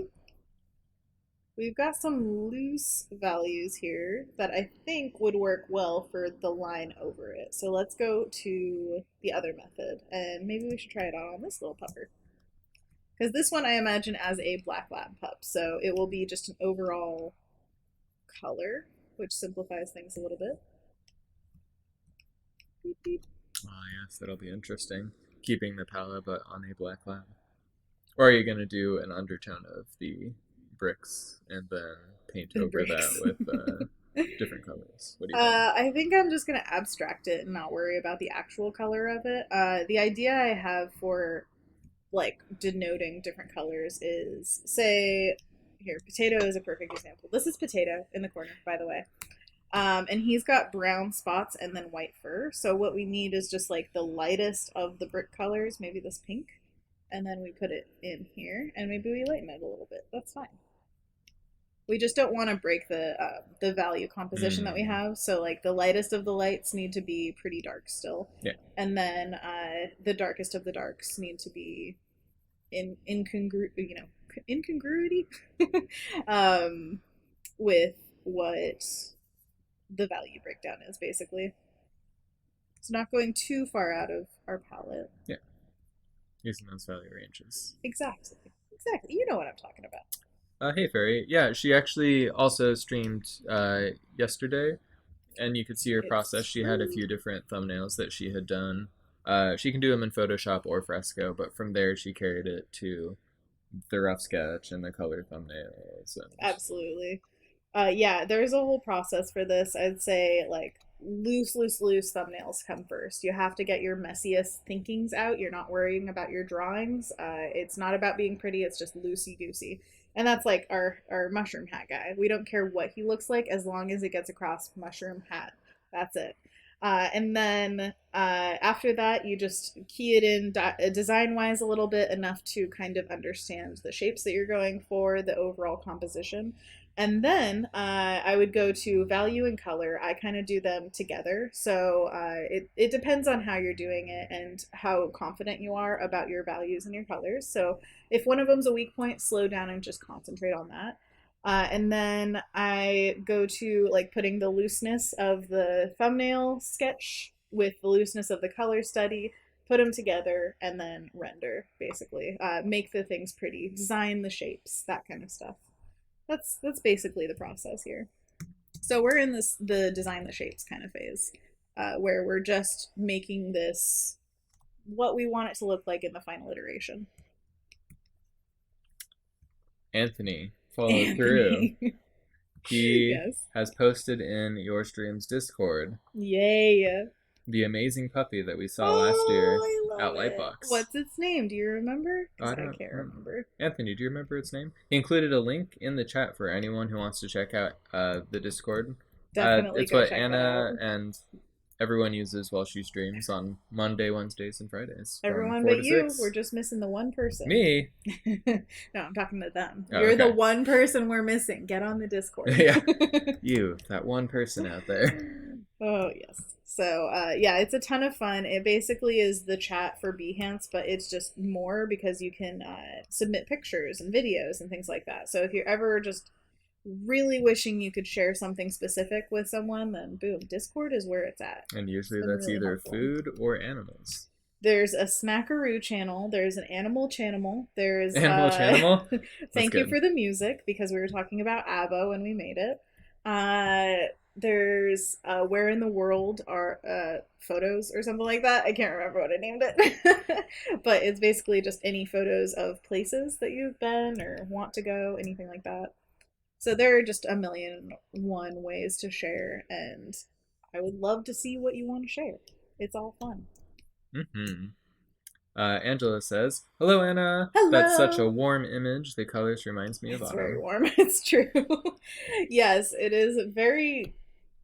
we've got some loose values here that I think would work well for the line over it. So let's go to the other method, and maybe we should try it out on this little pupper. Because this one I imagine as a black lab pup, so it will be just an overall color, which simplifies things a little bit. Beep, beep. Oh yes, that'll be interesting. Keeping the palette but on a black lab. Or are you gonna do an undertone of the bricks and then paint The over bricks. that with different colors? What do you think? I think I'm just gonna abstract it and not worry about the actual color of it. The idea I have for like denoting different colors is, say, here, potato is a perfect example. This is potato in the corner, by the way. And he's got brown spots and then white fur. So what we need is just like the lightest of the brick colors, maybe this pink, and then we put it in here, and maybe we lighten it a little bit. That's fine. We just don't want to break the value composition that we have. So like the lightest of the lights need to be pretty dark still, Yeah. and then the darkest of the darks need to be incongruity with what the value breakdown is basically. It's not going too far out of our palette. Yeah. Using those value ranges. Exactly. Exactly. You know what I'm talking about. Hey Fairy. Yeah, she actually also streamed yesterday, and you could see her It's process. She had a true. few different thumbnails that she had done. She can do them in Photoshop or Fresco, but from there she carried it to the rough sketch and the color thumbnails. And Absolutely. Yeah, there's a whole process for this. I'd say like loose thumbnails come first. You have to get your messiest thinkings out. You're not worrying about your drawings. It's not about being pretty. It's just loosey goosey. And that's like our mushroom hat guy. We don't care what he looks like as long as it gets across mushroom hat. That's it. And then after that, you just key it in design wise a little bit, enough to kind of understand the shapes that you're going for, the overall composition. And then I would go to value and color. I kind of do them together. So it depends on how you're doing it and how confident you are about your values and your colors. So if one of them's a weak point, slow down and just concentrate on that. And then I go to like putting the looseness of the thumbnail sketch with the looseness of the color study, put them together, and then render basically. Make the things pretty, design the shapes, that kind of stuff. That's basically the process here. So we're in the design the shapes kind of phase, where we're just making this what we want it to look like in the final iteration. Anthony followed through. Anthony. He Yes. has posted in Your Streams Discord Yay. the amazing puppy that we saw last year Oh, I at love it. Lightbox. What's its name? Do you remember? Oh, Because I I don't can't remember. remember. Anthony, do you remember its name? He included a link in the chat for anyone who wants to check out the Discord. Definitely It's go what check that out. Anna and everyone uses while she streams on Monday, Wednesdays, and Fridays from Everyone 4 but to you. 6. We're just missing the one person. Me? No, I'm talking to them. Oh, You're the okay. one person we're missing. Get on the Discord. Yeah. You, that one person out there. Oh, yes. So, yeah, it's a ton of fun. It basically is the chat for Behance, but it's just more because you can submit pictures and videos and things like that. So if you're ever just really wishing you could share something specific with someone, then boom, Discord is where it's at. And usually It's been that's really either helpful. food or animals. There's a Smackaroo channel. There's an Animal channel. There's Animal channel? thank you good. for the music because we were talking about ABBA when we made it. There's Where in the World Are Photos or something like that. I can't remember what I named it. But it's basically just any photos of places that you've been or want to go, anything like that. So there are just a million one ways to share, and I would love to see what you want to share. It's all fun. Mm-hmm. Angela says, "Hello, Anna. Hello. That's such a warm image. The colors reminds me of It's autumn." very warm. It's true. Yes, it is very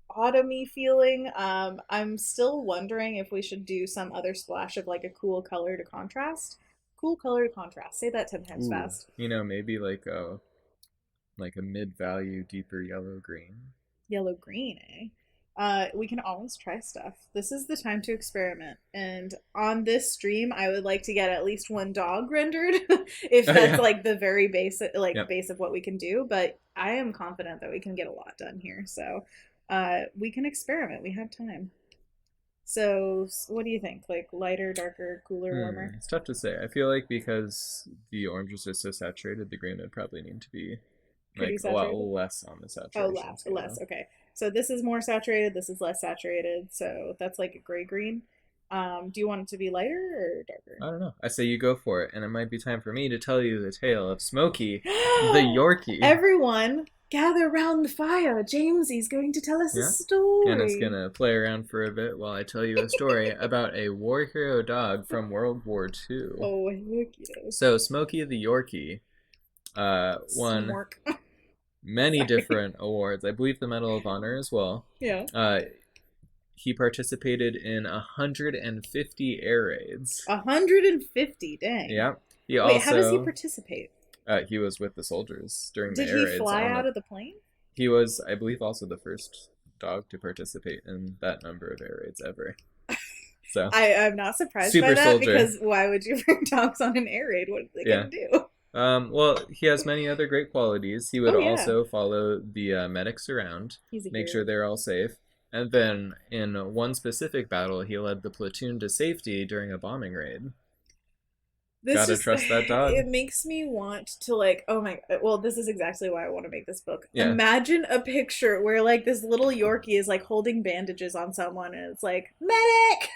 autumny feeling. I'm still wondering if we should do some other splash of like a cool color to contrast. Cool color to contrast. Say that 10 times Ooh, fast. maybe like a mid-value, deeper yellow-green. Yellow green, eh? We can always try stuff. This is the time to experiment. And on this stream, I would like to get at least one dog rendered, if that's Yeah. like the very basic, Yep. base of what we can do. But I am confident that we can get a lot done here. So we can experiment. We have time. So what do you think? Like lighter, darker, cooler, warmer? It's tough to say. I feel like because the oranges are so saturated, the green would probably need to be Pretty like a lot saturated? less on the Oh, saturation scale. less. Okay. So this is more saturated. This is less saturated. So that's like a gray green. Do you want it to be lighter or darker? I don't know. I say you go for it, and it might be time for me to tell you the tale of Smokey, the Yorkie. Everyone, gather round the fire. Jamesy's going to tell us a story. Anna's gonna play around for a bit while I tell you a story about a war hero dog from World War II. Oh, Yorkie. So Smokey the Yorkie won Smork. many different awards. I believe the Medal of Honor as well. Yeah. He participated in 150 air raids. 150, dang. Yeah. Wait, how does he participate? He was with the soldiers during the Did air he raids. fly out of the plane? He was, I believe, also the first dog to participate in that number of air raids ever. So I'm not surprised super by that soldier. Because why would you bring dogs on an air raid? What are they gonna do? Well, he has many other great qualities. He would Oh, yeah. also follow the medics around, make sure they're all safe. And then in one specific battle, he led the platoon to safety during a bombing raid. Gotta trust that dog. It makes me want to like, oh my, well, this is exactly why I want to make this book. Yeah. Imagine a picture where like this little Yorkie is like holding bandages on someone and it's like, medic!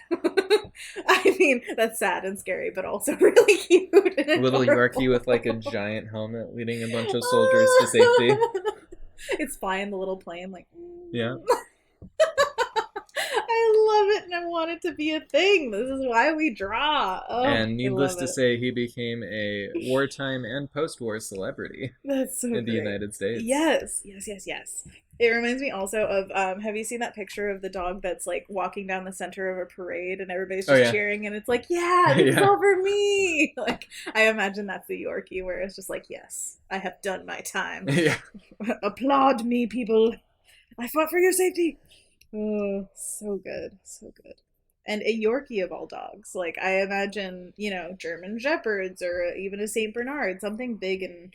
I mean, that's sad and scary, but also really cute. Little Yorkie with like a giant helmet leading a bunch of soldiers to safety. It's flying the little plane like, yeah. I love it and I want it to be a thing. This is why we draw. Oh, and needless to say, he became a wartime and post-war celebrity. That's so in great. the United States. Yes. It reminds me also of have you seen that picture of the dog that's like walking down the center of a parade and everybody's just cheering and it's like, yeah, this is all for me. Like I imagine that's the Yorkie where it's just like, yes, I have done my time. Yeah. Applaud me, people. I fought for your safety. Oh, so good. So good. And a Yorkie of all dogs. Like, I imagine, German Shepherds or even a St. Bernard, something big and,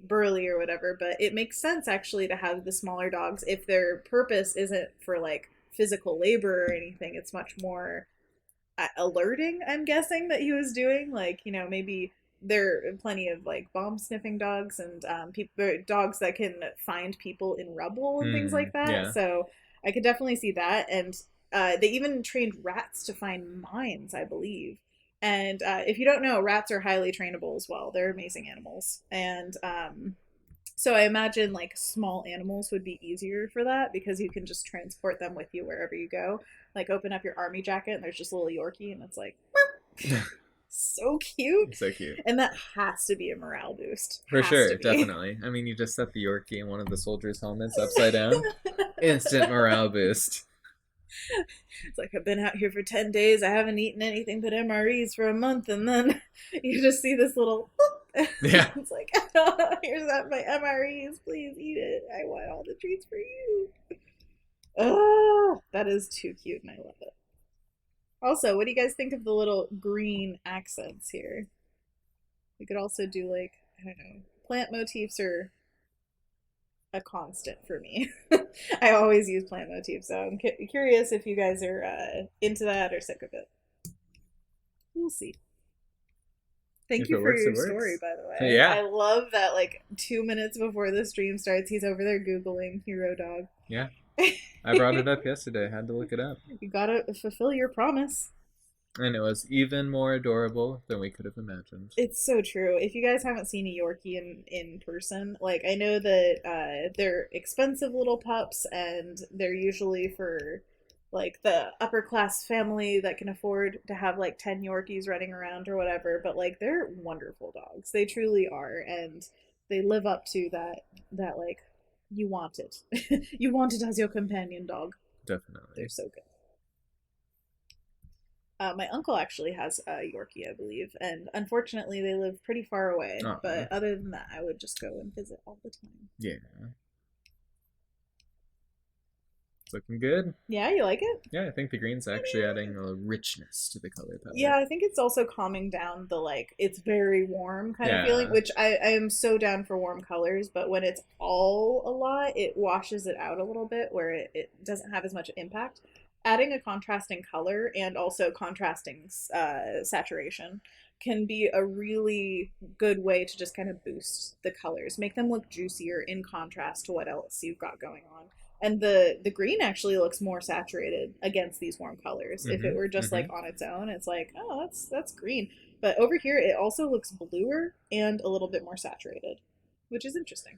burly or whatever. But it makes sense, actually, to have the smaller dogs if their purpose isn't for, like, physical labor or anything. It's much more alerting, I'm guessing, that he was doing. Like, maybe there are plenty of like bomb sniffing dogs and dogs that can find people in rubble and things like that. Yeah. So I could definitely see that. And they even trained rats to find mines, I believe. And if you don't know, rats are highly trainable as well. They're amazing animals. And so I imagine like small animals would be easier for that because you can just transport them with you wherever you go. Like open up your army jacket and there's just a little Yorkie and it's like so cute. So cute. And that has to be a morale boost. For sure, definitely. I mean, you just set the Yorkie in one of the soldiers' helmets upside down. Instant morale boost. It's like, I've been out here for 10 days. I haven't eaten anything but MREs for a month. And then you just see this little... Yeah. It's like, oh, here's my MREs. Please eat it. I want all the treats for you. Oh, that is too cute and I love it. Also, what do you guys think of the little green accents here? We could also do like, I don't know, plant motifs are a constant for me. I always use plant motifs, so I'm curious if you guys are into that or sick of it. We'll see. Thank you for your story, by the way. Yeah. I love that, like, 2 minutes before the stream starts, he's over there Googling Hero Dog. Yeah. I brought it up yesterday. I had to look it up. You gotta fulfill your promise. And it was even more adorable than we could have imagined. It's so true. If you guys haven't seen a Yorkie in person, like, I know that they're expensive little pups, and they're usually for, like, the upper class family that can afford to have, like, 10 Yorkies running around or whatever, but, like, they're wonderful dogs. They truly are, and they live up to that like, you want it. You want it as your companion dog. Definitely. They're so good. My uncle actually has a Yorkie, I believe, and unfortunately they live pretty far away. Aww. But other than that, I would just go and visit all the time. Yeah. It's looking good. Yeah, you like it? Yeah, I think the green's actually adding a richness to the color palette. Yeah, I think it's also calming down the, like, it's very warm kind of feeling, which I am so down for warm colors, but when it's all a lot, it washes it out a little bit where it doesn't have as much impact. Adding a contrasting color and also contrasting saturation can be a really good way to just kind of boost the colors, make them look juicier in contrast to what else you've got going on. And the green actually looks more saturated against these warm colors. If it were just like on its own, it's like, oh, that's green. But over here, it also looks bluer and a little bit more saturated, which is interesting.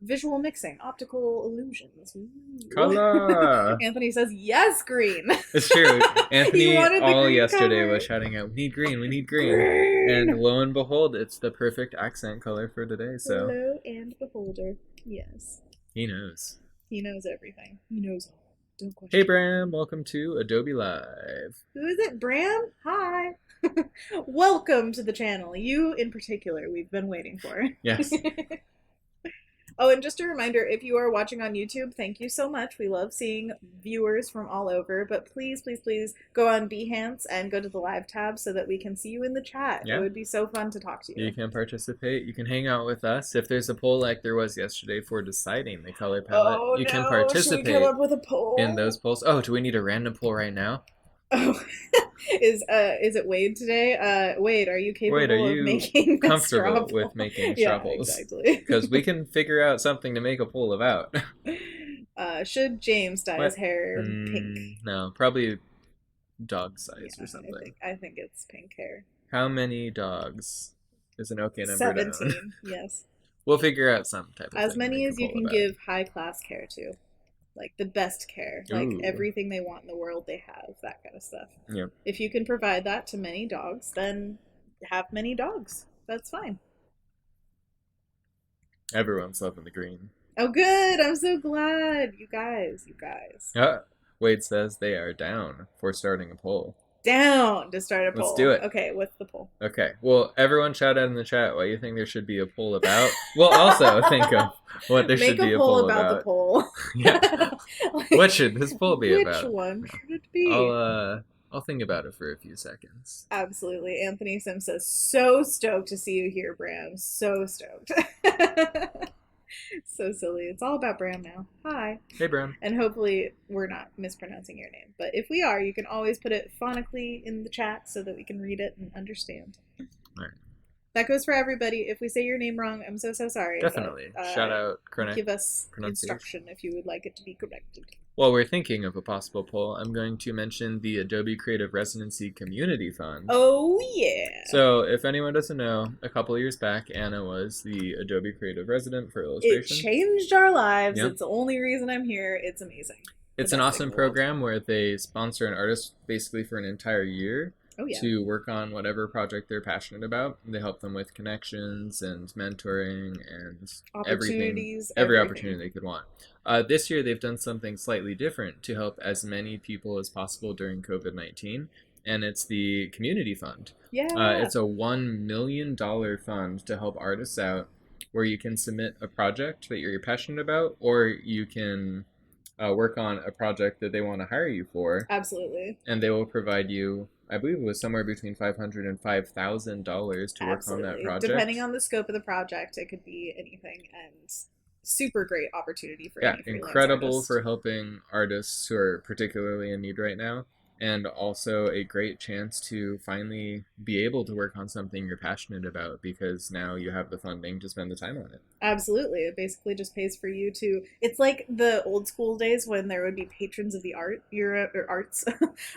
Visual mixing, optical illusions. Ooh. Color. Anthony says, yes, green. It's true. Anthony all yesterday was shouting out, we need green, we need green. And lo and behold, it's the perfect accent color for today. So lo and beholder. Yes. He knows. He knows everything. He knows all. Don't question. Hey, Bram. Welcome to Adobe Live. Who is it? Bram? Hi. Welcome to the channel. You in particular, we've been waiting for. Yes. Oh, and just a reminder, if you are watching on YouTube, thank you so much. We love seeing viewers from all over, but please, please, please go on Behance and go to the live tab so that we can see you in the chat. Yeah. It would be so fun to talk to you. You can participate. You can hang out with us. If there's a poll like there was yesterday for deciding the color palette, you can participate. Should we come up with a poll? In those polls. Oh, do we need a random poll right now? Oh, is it Wade today? Wade, are you capable of making comfortable with making straw polls? Yeah, exactly. Because we can figure out something to make a poll about. Should James dye his hair pink? No, probably dog size or something. I think it's pink hair. How many dogs is an okay number? 17. Yes. We'll figure out some type of as many as you can give high class care to. Like the best care, like everything they want in the world they have, that kind of stuff. Yep. If you can provide that to many dogs, then have many dogs. That's fine. Everyone's loving the green. Oh, good. I'm so glad. You guys. Wade says they are down for starting a poll. Down to start a poll. Let's do it. Okay, what's the poll? Okay, well, everyone shout out in the chat what you think there should be a poll about. We'll also think of what there should be a poll about. The poll. Yeah. What should this poll be about? Which one should it be? I'll think about it for a few seconds. Absolutely. Anthony Sim says, so stoked to see you here, Bram. So stoked. So silly. It's all about Bram now. Hi. Hey, Bram. And hopefully we're not mispronouncing your name. But if we are, you can always put it phonically in the chat so that we can read it and understand. All right. That goes for everybody. If we say your name wrong, I'm so sorry. Definitely. But, Shout out give us pronunciation. instruction if you would like it to be corrected. While we're thinking of a possible poll, I'm going to mention the Adobe Creative Residency Community Fund. Oh, yeah. So, if anyone doesn't know, a couple of years back, Anna was the Adobe Creative Resident for illustration. It changed our lives. Yep. It's the only reason I'm here. It's amazing. It's an awesome program where they sponsor an artist basically for an entire year to work on whatever project they're passionate about. They help them with connections and mentoring and every opportunity they could want. This year, they've done something slightly different to help as many people as possible during COVID-19, and it's the Community Fund. Yeah. It's a $1 million fund to help artists out, where you can submit a project that you're passionate about, or you can work on a project that they want to hire you for. Absolutely. And they will provide you, I believe it was somewhere between $500 and $5,000 to work on that project. Depending on the scope of the project, it could be anything, and super great opportunity for any freelance incredible artist. For helping artists who are particularly in need right now, and also a great chance to finally be able to work on something you're passionate about, because now you have the funding to spend the time on it. Absolutely. It basically just pays for you to, it's like the old school days when there would be patrons of the arts.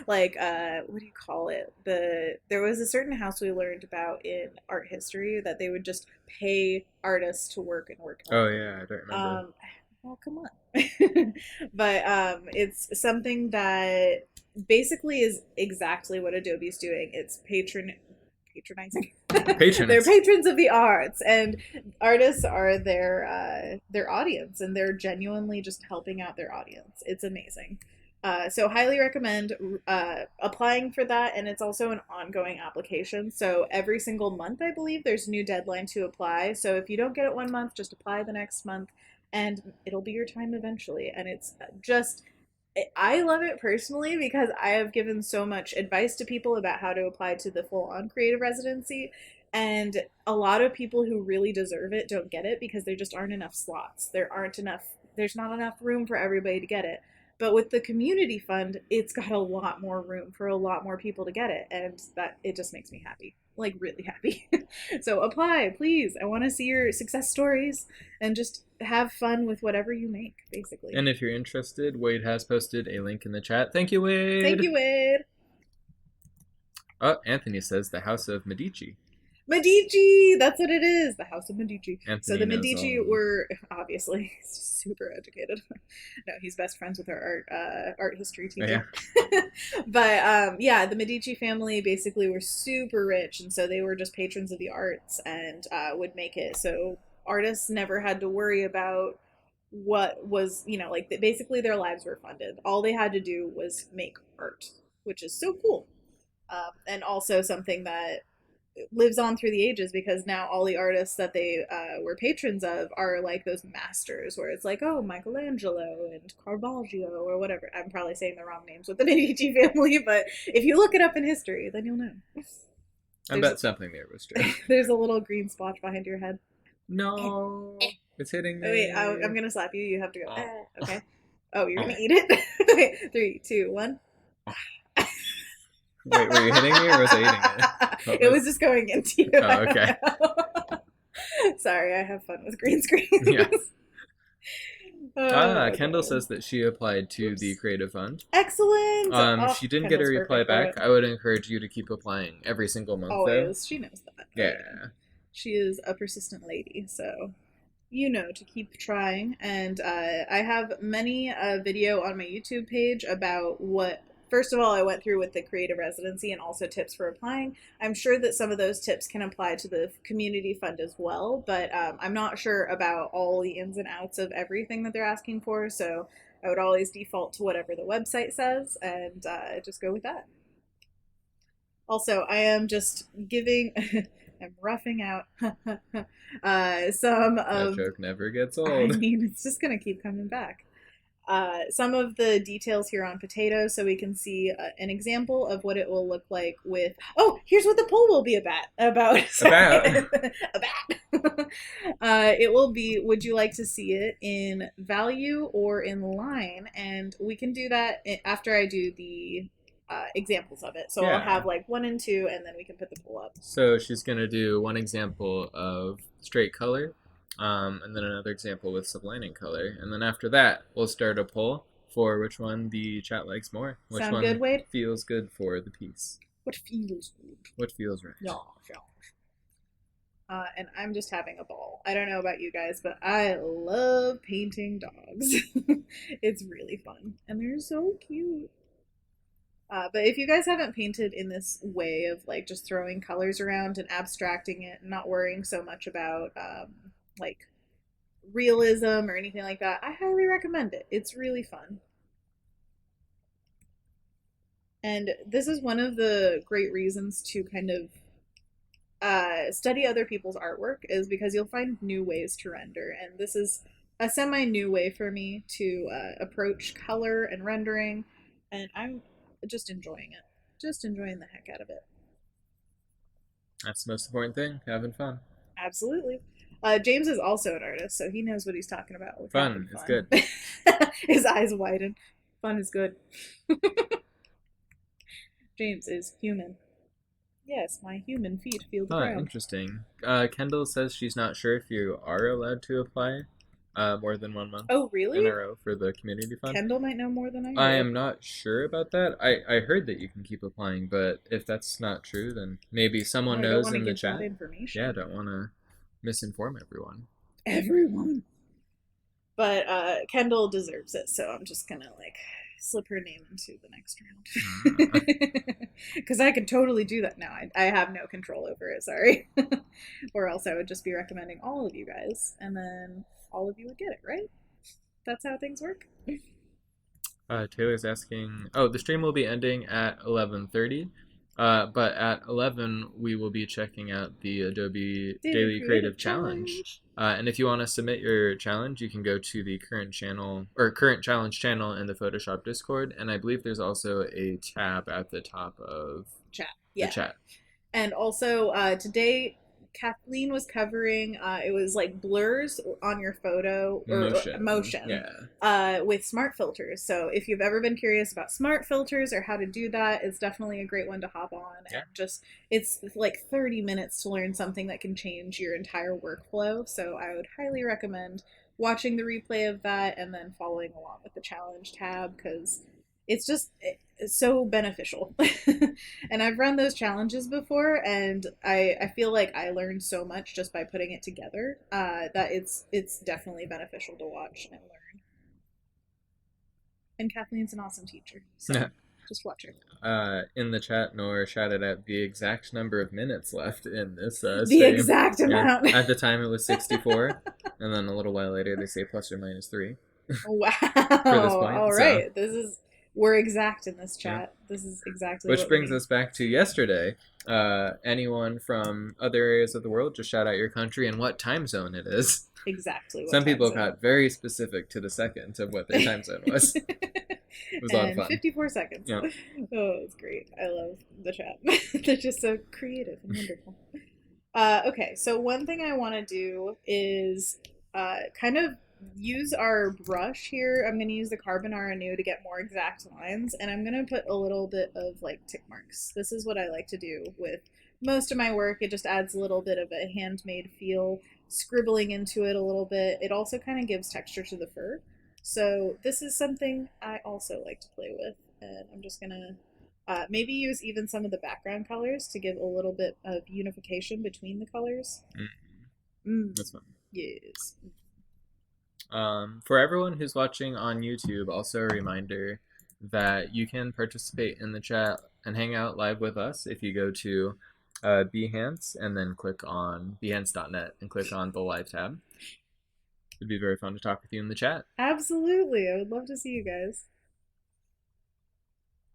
Like, what do you call it? There was a certain house we learned about in art history that they would just pay artists to work and work. Oh yeah, I don't remember. Well, come on. But it's something that basically is exactly what Adobe's doing. It's patronizing. They're patrons of the arts, and artists are their audience, and they're genuinely just helping out their audience. It's amazing. So highly recommend applying for that, and it's also an ongoing application. So every single month, I believe, there's a new deadline to apply. So if you don't get it one month, just apply the next month, and it'll be your time eventually. And it's just, I love it personally because I have given so much advice to people about how to apply to the full-on creative residency, and a lot of people who really deserve it don't get it because there just aren't enough slots. There's not enough room for everybody to get it. But with the community fund, it's got a lot more room for a lot more people to get it, and that it just makes me happy. Like, really happy. So apply, please. I want to see your success stories and just have fun with whatever you make, basically. And if you're interested, Wade has posted a link in the chat. Thank you, Wade. Thank you, Wade. Oh, Anthony says the House of Medici. Medici! That's what it is. The House of Medici. Anthony so the Medici were obviously super educated. No, he's best friends with our art history teacher. Yeah. But yeah, the Medici family basically were super rich, and so they were just patrons of the arts and would make it so artists never had to worry about what was, like basically their lives were funded. All they had to do was make art, which is so cool. And also something that lives on through the ages, because now all the artists that they were patrons of are like those masters where it's like, oh, Michelangelo and Caravaggio or whatever. I'm probably saying the wrong names with the Medici family, but if you look it up in history, then you'll know. I bet something there was true. There's a little green splotch behind your head. No, it's hitting me. Oh, wait, I'm gonna slap you. You have to go. Okay. Oh, you're gonna eat it? Okay, 3, 2, 1. Wait, were you hitting me or was I eating it? It was just going into you. Oh, okay. Sorry, I have fun with green screens. Yes. Kendall says that she applied to the Creative Fund. Excellent. She didn't get a reply back. I would encourage you to keep applying every single month. Always. Though. She knows that. Yeah. She is a persistent lady, so to keep trying. And I have many video on my YouTube page about what. First of all, I went through with the creative residency and also tips for applying. I'm sure that some of those tips can apply to the community fund as well, but I'm not sure about all the ins and outs of everything that they're asking for, so I would always default to whatever the website says and just go with that. Also, I am just giving... I'm roughing out some of... That joke never gets old. I mean, it's just going to keep coming back. Some of the details here on Potato, so we can see an example of what it will look like with... Oh, here's what the poll will be about. A bat. It will be, would you like to see it in value or in line? And we can do that after I do the examples of it. So Yeah. I'll have like 1 and 2, and then we can put the poll up. So she's gonna do one example of straight color, and then another example with sublining color, and then after that we'll start a poll for which one the chat likes more. Which Sound one good, Wade? feels good for the piece? What feels good? What feels right? Yeah, yeah. And I'm just having a ball. I don't know about you guys, but I love painting dogs. It's really fun, and they're so cute. But if you guys haven't painted in this way of like just throwing colors around and abstracting it and not worrying so much about like realism or anything like that, I highly recommend it. It's really fun. And this is one of the great reasons to kind of study other people's artwork, is because you'll find new ways to render. And this is a semi new way for me to approach color and rendering. And I'm just enjoying it. Just enjoying the heck out of it. That's the most important thing, having fun. Absolutely. James is also an artist, so he knows what he's talking about. With fun is good. His eyes widen. Fun is good. James is human. Yes, my human feet feel the ground. Interesting. Kendall says she's not sure if you are allowed to apply more than 1 month. Oh, really? In a row for the community fund. Kendall might know more than I do. I am not sure about that. I heard that you can keep applying, but if that's not true, then maybe someone knows in the chat. Yeah, I don't want to misinform everyone. Everyone. But Kendall deserves it, so I'm just gonna like slip her name into the next round. Because I could totally do that now. I have no control over it, sorry. Or else I would just be recommending all of you guys, and then all of you would get it, right? That's how things work. Taylor's asking, the stream will be ending at 11:30. But at 11, we will be checking out the Adobe Daily Creative Challenge. And if you want to submit your challenge, you can go to the current challenge channel in the Photoshop Discord. And I believe there's also a tab at the top of the chat. And also today, Kathleen was covering it was like blurs on your photo or motion with smart filters. So if you've ever been curious about smart filters or how to do that, it's definitely a great one to hop on. And just it's like 30 minutes to learn something that can change your entire workflow. So I would highly recommend watching the replay of that and then following along with the challenge tab, because it's just so beneficial. And I've run those challenges before, and I feel like I learned so much just by putting it together that it's definitely beneficial to watch and learn. And Kathleen's an awesome teacher, so just watch her. In the chat, Nora shouted out the exact number of minutes left in this the stream. Exact amount. At the time it was 64, and then a little while later they say plus or minus 3. Wow. For this point, all right. So. We're exact in this chat. Yeah. This is exactly Which brings us back to yesterday. Anyone from other areas of the world, just shout out your country and what time zone it is. Exactly. Some people got very specific to the second of what their time zone was. It was a lot of fun. 54 seconds. Yeah. Oh, it's great. I love the chat. They're just so creative and wonderful. Okay, so one thing I want to do is kind of use our brush here. I'm going to use the Carbonara Renew to get more exact lines, and I'm going to put a little bit of like tick marks. This is what I like to do with most of my work. It just adds a little bit of a handmade feel, scribbling into it a little bit. It also kind of gives texture to the fur. So this is something I also like to play with, and I'm just going to maybe use even some of the background colors to give a little bit of unification between the colors. That's fun. Yes. For everyone who's watching on YouTube, also a reminder that you can participate in the chat and hang out live with us if you go to Behance and then click on behance.net and click on the live tab. It'd be very fun to talk with you in the chat. Absolutely. I would love to see you guys.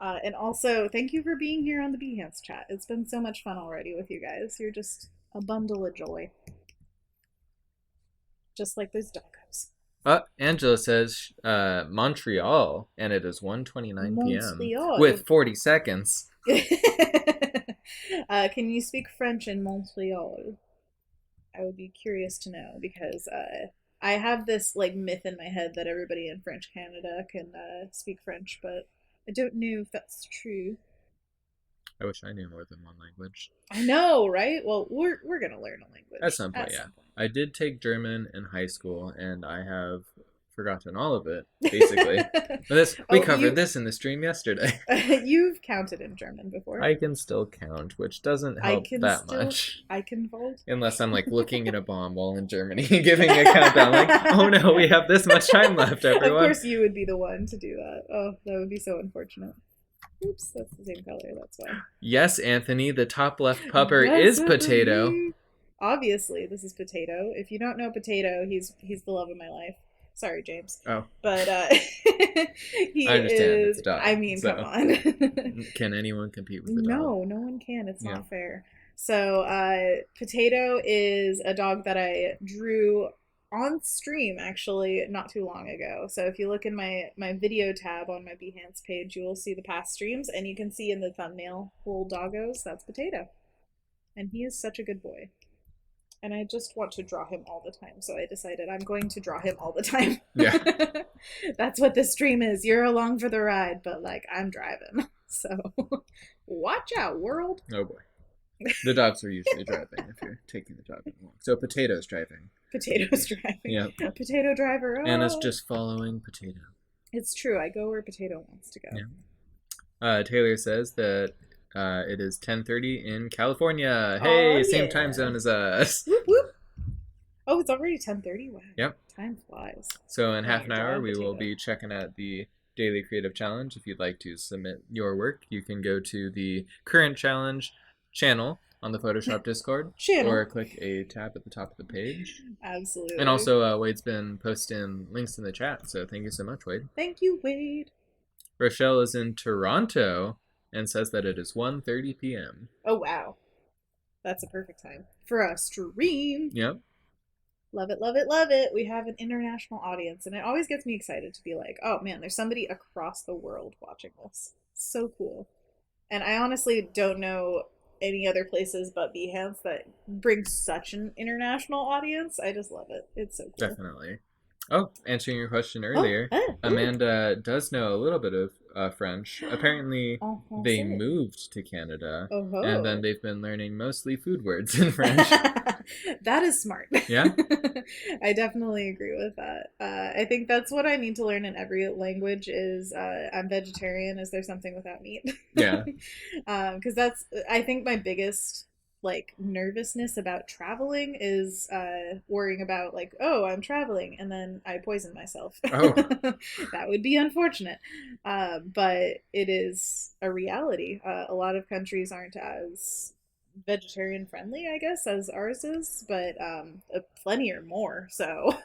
And also, thank you for being here on the Behance chat. It's been so much fun already with you guys. You're just a bundle of joy. Just like those doggos. Angela says Montreal, and it is 1:29 p.m. with 40 seconds. Can you speak French in Montreal? I would be curious to know, because I have this like myth in my head that everybody in French Canada can speak French, but I don't know if that's true. I wish I knew more than one language. I know, right? Well, we're gonna learn a language at some point. at Yeah, some point. I did take German in high school, and I have forgotten all of it basically. But we covered this in the stream yesterday. You've counted in German before. I can still count, which doesn't help that much. I can fold. Unless I'm like looking at a bomb while in Germany, giving a countdown, like, oh no, we have this much time left, everyone. Of course, you would be the one to do that. Oh, that would be so unfortunate. Oops, that's the same color. That's why. Yes, Anthony, the top left pupper is Potato. Obviously, this is Potato. If you don't know Potato, he's the love of my life. Sorry, James. Oh. But he I understand. It's a dog. I mean, come on. Can anyone compete with a dog? No, no one can. It's not fair. So, Potato is a dog that I drew on stream actually not too long ago. So if you look in my video tab on my Behance page, you will see the past streams, and you can see in the thumbnail little doggos, that's Potato. And he is such a good boy. And I just want to draw him all the time, so I decided I'm going to draw him all the time. Yeah. That's what this stream is. You're along for the ride, but like I'm driving. So watch out, world. Oh boy. The dogs are usually driving if you're taking the dog along. So Potato's driving. Potato's driving. Yeah. Potato driver. Oh. Anna's just following Potato. It's true. I go where Potato wants to go. Yeah. Taylor says that it is 10:30 in California. Hey, same time zone as us. Whoop, whoop. Oh, it's already 10:30. Wow. Yep. Time flies. So in half an hour, we will be checking out the Daily Creative Challenge. If you'd like to submit your work, you can go to the current challenge channel on the Photoshop Discord, or click a tab at the top of the page. Absolutely. And also, Wade's been posting links in the chat, so thank you so much, Wade. Thank you, Wade. Rochelle is in Toronto and says that it is 1:30 p.m. Oh, wow. That's a perfect time for a stream. Yep. Love it, love it, love it. We have an international audience, and it always gets me excited to be like, oh man, there's somebody across the world watching this. So cool. And I honestly don't know any other places but Behance that bring such an international audience. I just love it. It's so cool. Definitely. Oh, answering your question earlier, Amanda does know a little bit of French. Apparently, they moved to Canada, and then they've been learning mostly food words in French. That is smart. Yeah? I definitely agree with that. I think that's what I need to learn in every language is I'm vegetarian. Is there something without meat? Yeah. Because that's, I think, my biggest like nervousness about traveling is worrying about like, oh, I'm traveling and then I poison myself. Oh. That would be unfortunate, but it is a reality. A lot of countries aren't as vegetarian friendly, I guess, as ours is, but plenty or more, so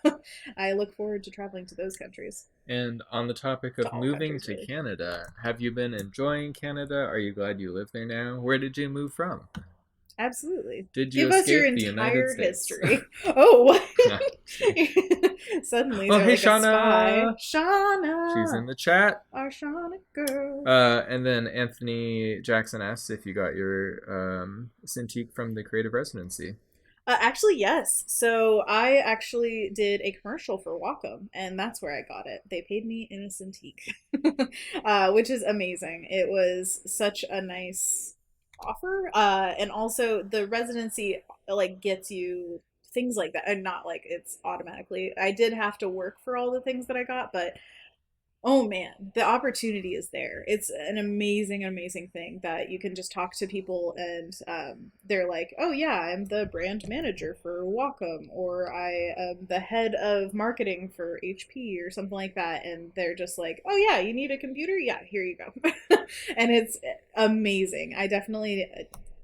I look forward to traveling to those countries. And on the topic of moving to Canada, have you been enjoying Canada? Are you glad you live there now? Where did you move from? Absolutely. Did you give us your entire history? Oh, suddenly. Oh, hey, like Shauna. Shauna. She's in the chat. Our Shauna girl. And then Anthony Jackson asks if you got your Cintiq from the Creative Residency. Actually, yes. So I actually did a commercial for Wacom, and that's where I got it. They paid me in a Cintiq, which is amazing. It was such a nice offer, and also the residency like gets you things like that, and not like it's automatically. I did have to work for all the things that I got, but oh man, the opportunity is there. It's an amazing thing that you can just talk to people and they're like, oh yeah, I'm the brand manager for Wacom, or I am the head of marketing for HP or something like that, and they're just like, oh yeah, you need a computer? Yeah, here you go. And it's amazing. I definitely,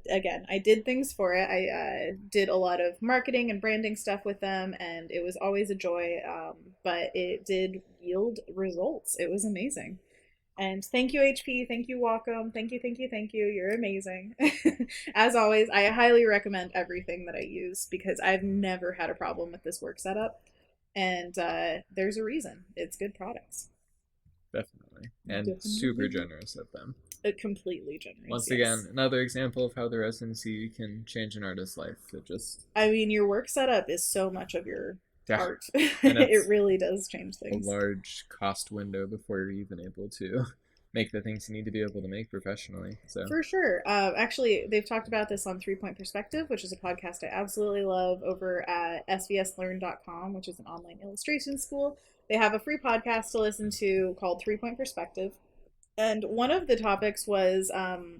again, I did things for it. I did a lot of marketing and branding stuff with them, and it was always a joy, but it did yield results. It was amazing. And thank you, HP. Thank you, Wacom. Thank you. You're amazing. As always, I highly recommend everything that I use because I've never had a problem with this work setup. And there's a reason. It's good products. Definitely. And super generous of them. Completely generous. Once again, another example of how the residency can change an artist's life. I mean, your work setup is so much of your art. It really does change things. A large cost window before you're even able to make the things you need to be able to make professionally. So for sure. Actually, they've talked about this on 3 Point Perspective, which is a podcast I absolutely love over at svslearn.com, which is an online illustration school. They have a free podcast to listen to called 3 Point Perspective. And one of the topics was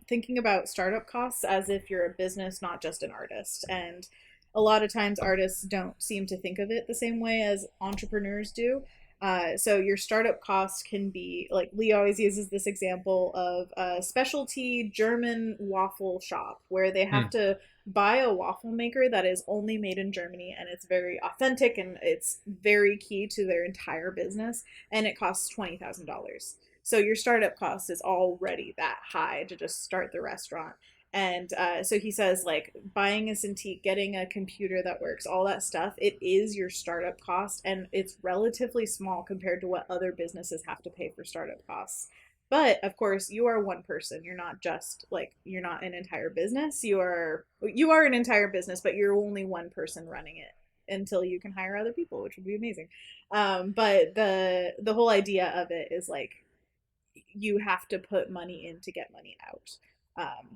thinking about startup costs as if you're a business, not just an artist. And a lot of times artists don't seem to think of it the same way as entrepreneurs do. So your startup cost can be like Lee always uses this example of a specialty German waffle shop where they have to buy a waffle maker that is only made in Germany and it's very authentic and it's very key to their entire business, and it costs $20,000. So your startup cost is already that high to just start the restaurant. And so he says, like, buying a Cintiq, getting a computer that works, all that stuff, it is your startup cost. And it's relatively small compared to what other businesses have to pay for startup costs. But of course, you are one person. You're not just like, you're not an entire business. You are an entire business, but you're only one person running it until you can hire other people, which would be amazing. But the whole idea of it is like, you have to put money in to get money out.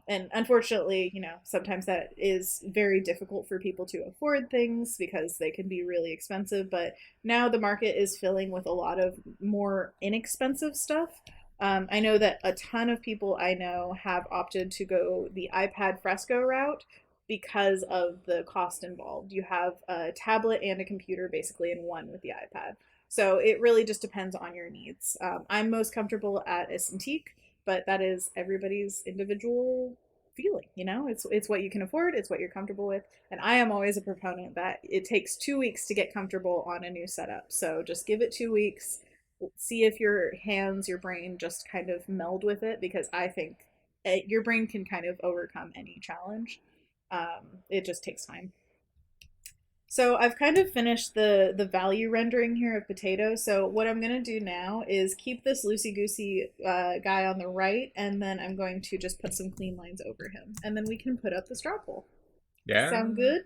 And unfortunately, sometimes that is very difficult for people to afford things because they can be really expensive. But now the market is filling with a lot of more inexpensive stuff. I know that a ton of people I know have opted to go the iPad Fresco route because of the cost involved. You have a tablet and a computer basically in one with the iPad. So it really just depends on your needs. I'm most comfortable at a Cintiq, but that is everybody's individual feeling. It's what you can afford, it's what you're comfortable with, and I am always a proponent that it takes 2 weeks to get comfortable on a new setup. So just give it 2 weeks, see if your hands, your brain just kind of meld with it, because I think your brain can kind of overcome any challenge. It just takes time. So I've kind of finished the value rendering here of potato. So what I'm going to do now is keep this loosey-goosey guy on the right, and then I'm going to just put some clean lines over him. And then we can put up the straw poll. Yeah. Sound good?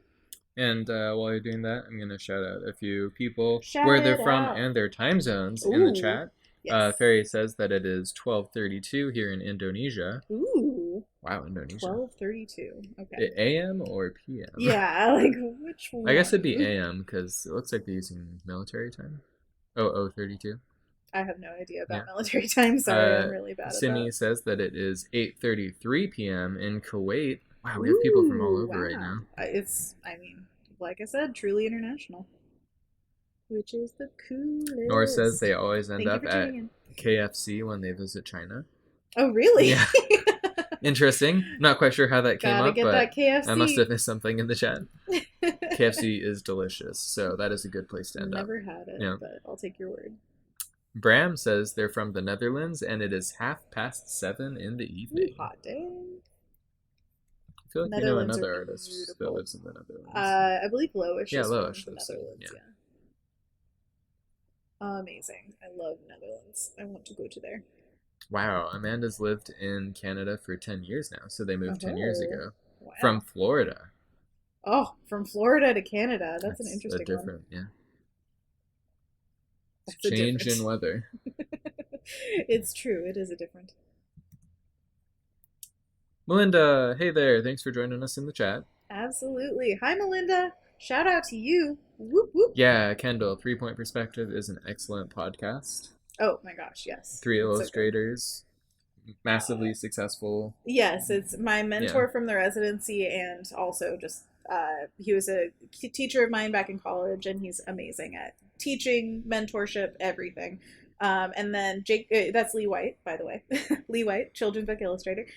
And while you're doing that, I'm going to shout out a few people Shout where they're it from out. and their time zones in the Ooh. chat. Yes. Ferry says that it is 12:32 here in Indonesia. Ooh. Wow, Indonesia. 12:32. Okay. AM or PM? Yeah, like which one? I guess it'd be AM because it looks like they're using military time. Oh, 32. I have no idea about military time. Sorry, I'm really bad at Simi that. says that it is 8:33 p.m. in Kuwait. Wow, we have people from all over right now. Like I said, truly international. Which is the coolest. Nor says they always end up at KFC when they visit China. Oh, really? Yeah. Interesting. Not quite sure how that came up, but that KFC. I must have missed something in the chat. KFC is delicious, so that is a good place to end up. Never had it, but I'll take your word. Bram says they're from the Netherlands, and it is 7:30 in the evening. Ooh, hot day. I feel like we know another artist that lives in the Netherlands. I believe Loish. Yeah, is Loish from the Netherlands. Yeah. Amazing. I love Netherlands. I want to go to there. Wow, Amanda's lived in Canada for 10 years now, so they moved 10 years ago. Wow. From Florida. Oh, from Florida to Canada. That's an interesting one. Different, yeah. That's change in weather. It's true. It is a different. Melinda, hey there. Thanks for joining us in the chat. Absolutely. Hi, Melinda. Shout out to you. Whoop, whoop. Yeah, Kendall, 3 Point Perspective is an excellent podcast. Oh my gosh, yes. 3 illustrators, massively successful. Yes, it's my mentor from the residency, and also just he was a teacher of mine back in college, and he's amazing at teaching, mentorship, everything. And then Jake, that's Lee White, by the way. Lee White, children's book illustrator.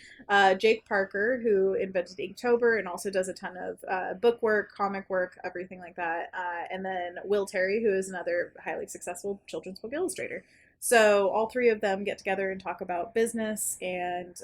Jake Parker, who invented Inktober and also does a ton of book work, comic work, everything like that. And then Will Terry, who is another highly successful children's book illustrator. So all three of them get together and talk about business and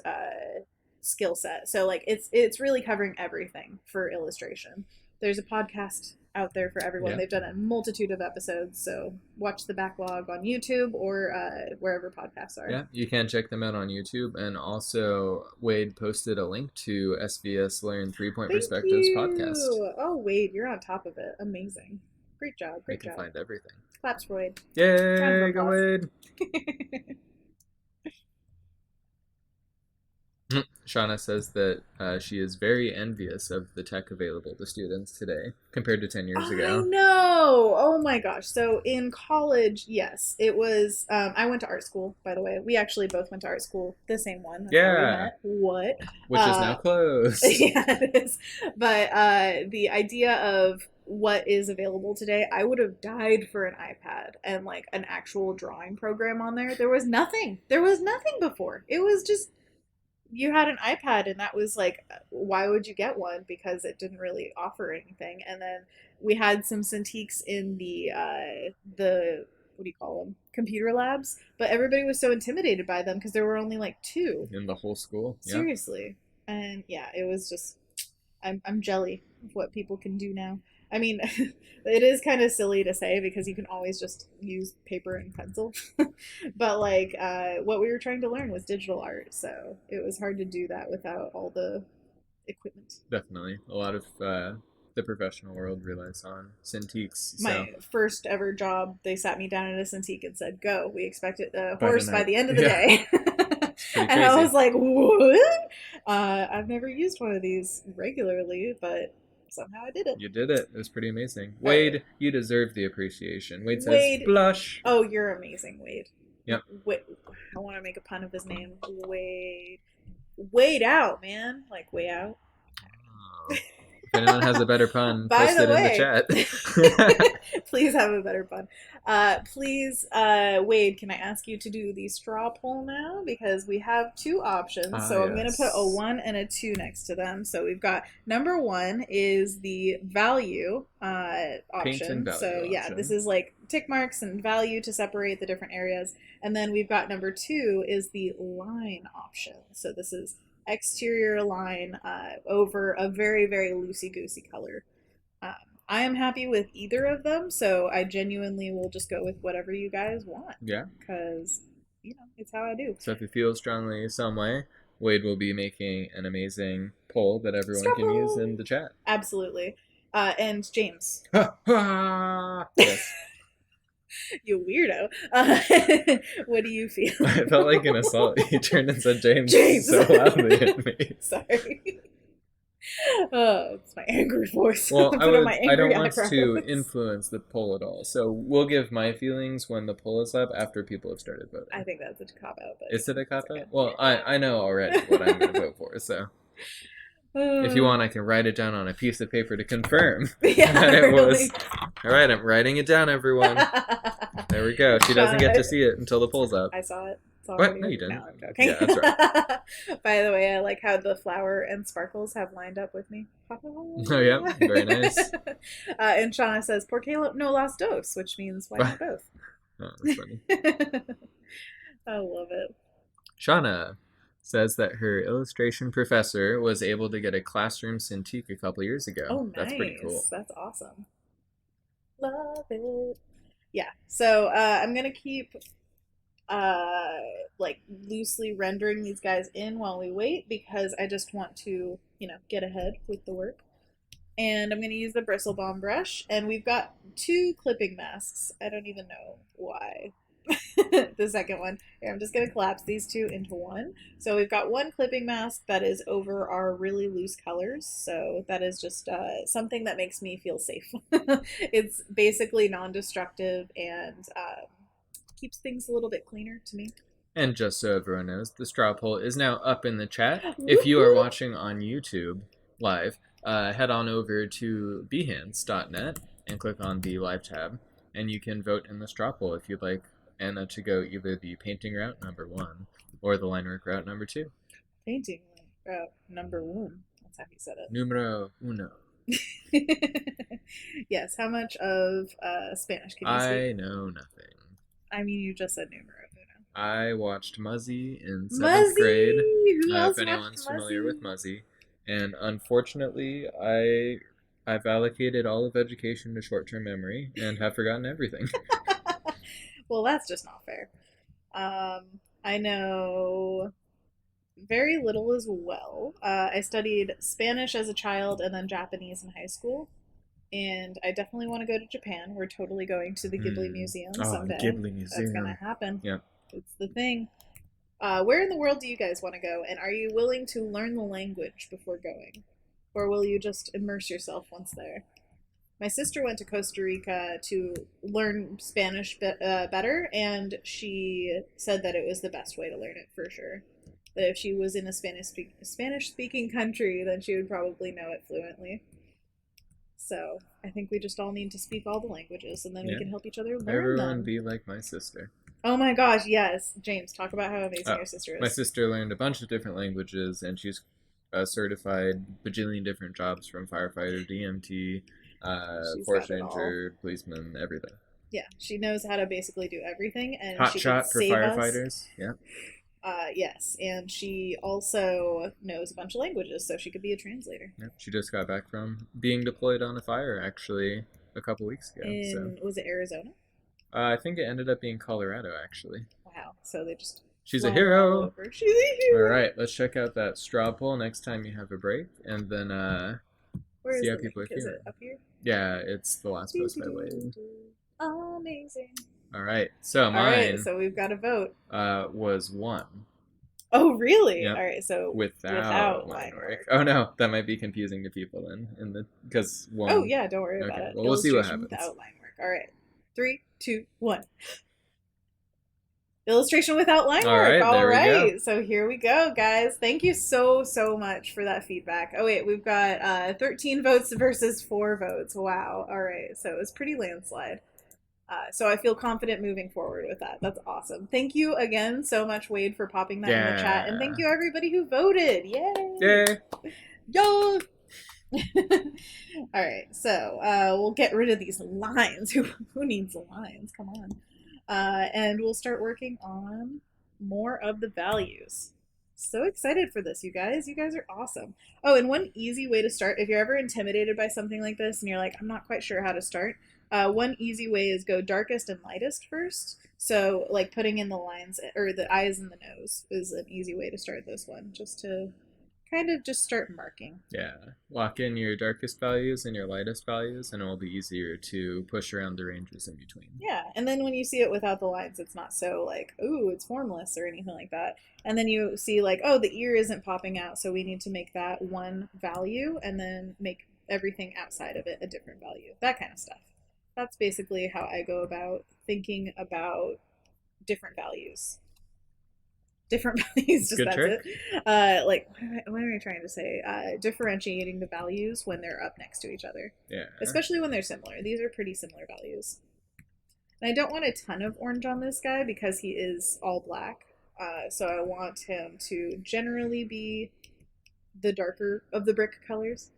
skill set. So like it's really covering everything for illustration. There's a podcast out there for everyone. Yeah. They've done a multitude of episodes, so watch the backlog on YouTube or wherever podcasts are. Yeah, you can check them out on YouTube, and also Wade posted a link to SVS Learn 3 Point Perspectives podcast. Oh, Wade, you're on top of it. Amazing. Great job. Great job. You can find everything. Claps for Wade. Yay, go Wade. Shauna says that she is very envious of the tech available to students today compared to 10 years I ago. know. Oh my gosh. So in college, yes, it was. I went to art school, by the way. We actually both went to art school, the same one. That's how we Yeah, met. What? which is now closed. Yeah, it is. But the idea of what is available today, I would have died for an iPad and like an actual drawing program on there. There was nothing. There was nothing before. It was just you had an iPad and that was like why would you get one because it didn't really offer anything. And then we had some Cintiqs in the what do you call them, computer labs, but everybody was so intimidated by them because there were only like two In the whole school. Yeah. seriously. And yeah, it was just I'm jelly of what people can do now. I mean, it is kind of silly to say because you can always just use paper and pencil. But like, what we were trying to learn was digital art, so it was hard to do that without all the equipment. Definitely. A lot of the professional world relies on Cintiqs. So My first ever job, they sat me down at a Cintiq and said, "Go. We expect it the by the horse by night. the end of the Yeah. day." It's pretty And I crazy. was like, "What?" I've never used one of these regularly, but somehow I did it. You did it. It was pretty amazing. Wade, you deserve the appreciation. Wade says, Wade, blush. oh, you're amazing, Wade. Yep. Wait, I want to make a pun of his name. Wade. Wade out, man. Like, way out. Oh. If anyone has a better pun, By post the it in the way, chat. please have a better pun. Please, Wade, can I ask you to do the straw poll now? Because we have two options. So I'm going to put a Yes. 1 and a 2 next to them. So we've got number 1 is the value Paint and option. value So yeah, option. this is like tick marks and value to separate the different areas. And then we've got number 2 is the line option. So this is exterior line over a very, very loosey goosey color. Um, I am happy with either of them, so I genuinely will just go with whatever you guys want. Yeah. Because, it's how I do. So if you feel strongly some way, Wade will be making an amazing poll that everyone can use in the chat. Absolutely. And James. Yes. You weirdo. What do you feel? I felt like an assault. He turned and said James, James! so loudly at me. Sorry. Oh, it's my angry voice. Well, I don't want eyebrows. to influence the poll at all. So we'll give my feelings when the poll is up after people have started voting. I think that's a cop out. Is it a cop out? Well, I know already what I'm going to vote for. So if you want, I can write it down on a piece of paper to confirm that it was. All right, I'm writing it down, everyone. There we go. She doesn't get to see it until the poll's up. I saw it. What? No, you didn't. No, I'm joking. Yeah, that's right. By the way, I like how the flower and sparkles have lined up with me. Oh, yeah. Very nice. And Shauna says, "Por qué no las dos?" Which means, why not both? Oh, that's funny. I love it. Shauna says that her illustration professor was able to get a classroom Cintiq a couple years ago. Oh, nice. That's pretty cool. That's awesome. Love it. Yeah. So I'm gonna keep like loosely rendering these guys in while we wait because I just want to, get ahead with the work. And I'm going to use the bristle bomb brush, and we've got 2 clipping masks. I don't even know why. The second one. Here, I'm just going to collapse these 2 into one. So we've got 1 clipping mask that is over our really loose colors. So that is just something that makes me feel safe. It's basically non-destructive and keeps things a little bit cleaner to me. And just so everyone knows, the straw poll is now up in the chat. If you are watching on YouTube live, head on over to behance.net and click on the live tab, and you can vote in the straw poll if you'd like Anna to go either the painting route, number 1, or the line work route, number 2. Painting route, number 1. That's how he said it. Numero uno. Yes, how much of Spanish can you speak? I know nothing. I mean, you just said numero uno. I watched Muzzy in 7th grade. If anyone's Muzzy? familiar with Muzzy. And unfortunately, I've allocated all of education to short-term memory and have forgotten everything. Well, that's just not fair. I know very little as well. I studied Spanish as a child and then Japanese in high school. And I definitely want to go to Japan. We're totally going to the Ghibli Museum someday. The Ghibli Museum. That's going to happen. Yeah. It's the thing. Where in the world do you guys want to go? And are you willing to learn the language before going? Or will you just immerse yourself once there? My sister went to Costa Rica to learn Spanish better, and she said that it was the best way to learn it for sure. That if she was in a Spanish speaking country, then she would probably know it fluently. So I think we just all need to speak all the languages, and then we can help each other learn Everyone them. be like my sister. Oh my gosh, yes. James, talk about how amazing your sister is. My sister learned a bunch of different languages, and she's certified bajillion different jobs, from firefighter, DMT, forest ranger, policeman, everything. Yeah, she knows how to basically do everything, and hot she shot for firefighters. Us. Yeah. Yes, and she also knows a bunch of languages, so she could be a translator. Yep. She just got back from being deployed on a fire, actually, a couple weeks ago. Was it Arizona? I think it ended up being Colorado, actually. Wow, so they just... She's a hero! She's a hero! Alright, let's check out that straw poll next time you have a break, and then see how people are feeling. Is it up here? Yeah, it's the last post by Wade. Amazing. Alright, so mine... Alright, so we've got a vote. Was 1. Oh, really? Yep. Alright, so without line work. Oh no, that might be confusing to people then, because 1... Oh yeah, don't worry about it. Well, we'll see what happens. Without line work. Alright, 3, 2, 1. Illustration without line work. All right. So here we go, guys. Thank you so much for that feedback. Oh wait, we've got 13 votes versus 4 votes. Wow. All right. So it was pretty landslide. So I feel confident moving forward with that. That's awesome. Thank you again so much, Wade, for popping that in the chat, and thank you everybody who voted. Yay! Yay! Yo! All right. So we'll get rid of these lines. Who needs lines? Come on. And we'll start working on more of the values. So excited for this, you guys. You guys are awesome. Oh, and one easy way to start, if you're ever intimidated by something like this and you're like, I'm not quite sure how to start, one easy way is go darkest and lightest first. So like putting in the lines, or the eyes and the nose is an easy way to start this one, just to kind of just start marking. Yeah. Lock in your darkest values and your lightest values, and it will be easier to push around the ranges in between. Yeah, and then when you see it without the lines, it's not so like, ooh, it's formless or anything like that. And then you see like, oh, the ear isn't popping out, so we need to make that one value and then make everything outside of it a different value. That kind of stuff. That's basically how I go about thinking about different values. Different values, just Good that's trick. It. Like, what am I trying to say? Differentiating the values when they're up next to each other. Yeah. Especially when they're similar. These are pretty similar values. And I don't want a ton of orange on this guy because he is all black. So I want him to generally be the darker of the brick colors.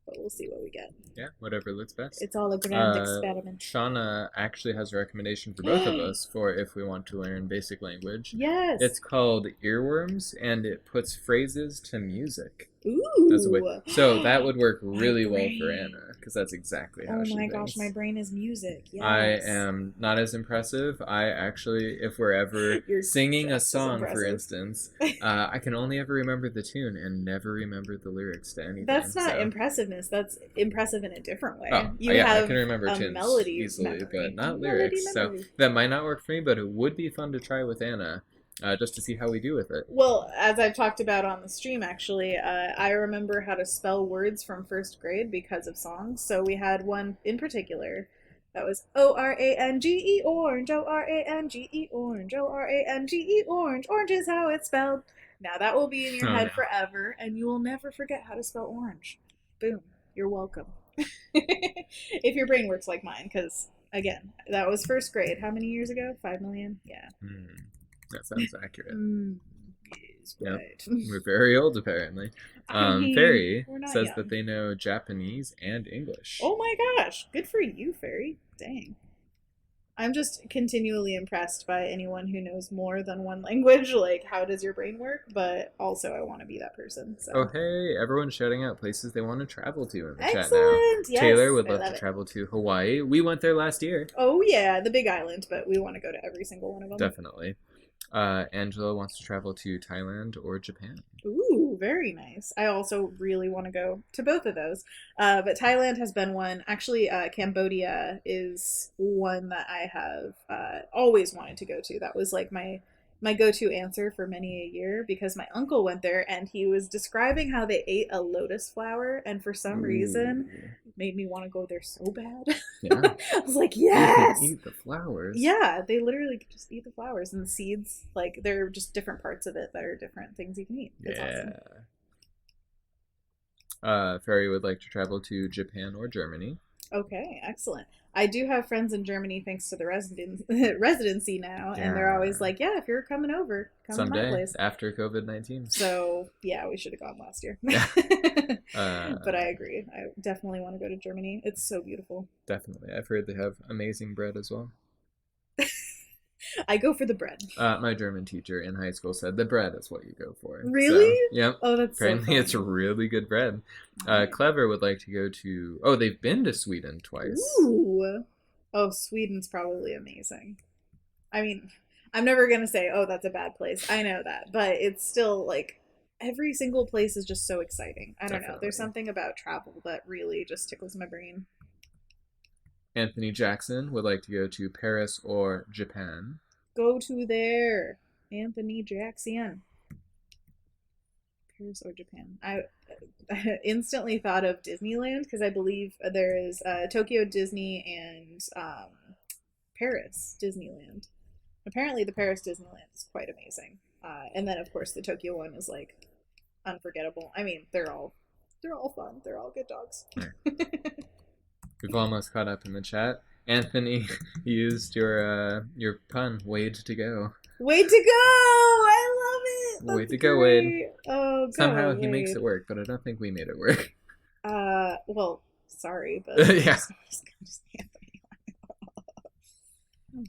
But we'll see what we get. Yeah, whatever looks best. It's all a grand experiment. Shauna actually has a recommendation for both of us for if we want to learn basic language. Yes. It's called Earworms, and it puts phrases to music. Ooh. That's a way. So that would work really well for Anna, because that's exactly how she thinks. Oh my gosh, my brain is music. Yes. I am not as impressive. I actually, if we're ever singing a song, for instance, I can only ever remember the tune and never remember the lyrics to anything. That's not impressiveness. That's impressive in a different way. Oh, yeah, I can remember tunes easily, but not lyrics. So that might not work for me, but it would be fun to try with Anna. Just to see how we do with it. Well, as I've talked about on the stream, actually, I remember how to spell words from first grade because of songs. So we had one in particular that was O-R-A-N-G-E orange, O-R-A-N-G-E orange, O-R-A-N-G-E orange. Orange is how it's spelled. Now that will be in your head forever, and you will never forget how to spell orange. Boom. You're welcome. If your brain works like mine, because, again, that was first grade. How many years ago? 5 million? Yeah. That sounds accurate. Yes, right. Yep. We're very old, apparently. Fairy says that they know Japanese and English. Oh my gosh. Good for you, Fairy. Dang. I'm just continually impressed by anyone who knows more than one language. Like, how does your brain work? But also, I want to be that person. So. Oh, hey, everyone's shouting out places they want to travel to in the Excellent. chat now. Yes, Taylor would love to travel to Hawaii. We went there last year. Oh, yeah, the Big Island, but we want to go to every single one of them. Definitely. Angela wants to travel to Thailand or Japan. Ooh, very nice. I also really want to go to both of those. But Thailand has been one. Actually, Cambodia is one that I have always wanted to go to. That was like my my go-to answer for many a year because my uncle went there and he was describing how they ate a lotus flower, and for some reason it made me want to go there so bad. Yeah. I was like, yes! You can eat the flowers. Yeah, they literally just eat the flowers and the seeds. Like, they're just different parts of it that are different things you can eat. It's awesome. Ferry would like to travel to Japan or Germany. Okay, excellent. I do have friends in Germany thanks to the residency now, and they're always like, "Yeah, if you're coming over, come someday to my place." After COVID-19. So yeah, we should have gone last year. Yeah. But I agree. I definitely want to go to Germany. It's so beautiful. Definitely, I've heard they have amazing bread as well. I go for the bread. My German teacher in high school said the bread is what you go for. Really? So, yep. Oh, that's apparently so it's really good bread. Clever would like to go to. Oh, they've been to Sweden twice. Ooh. Oh, Sweden's probably amazing. I mean, I'm never gonna say, oh, that's a bad place. I know that, but it's still like every single place is just so exciting. I don't know. There's something about travel that really just tickles my brain. Anthony Jackson would like to go to Paris or Japan. Go to there, Anthony Jackson. Paris or Japan. I instantly thought of Disneyland because I believe there is Tokyo Disney and Paris Disneyland. Apparently, the Paris Disneyland is quite amazing, and then of course the Tokyo one is like unforgettable. I mean, they're all fun. They're all good dogs. We've almost caught up in the chat. Anthony used your pun, Wade to go. Wade to go! I love it! That's Wade to go, Wade. Oh, somehow he makes it work, but I don't think we made it work. Well, sorry, but yeah. Just Anthony.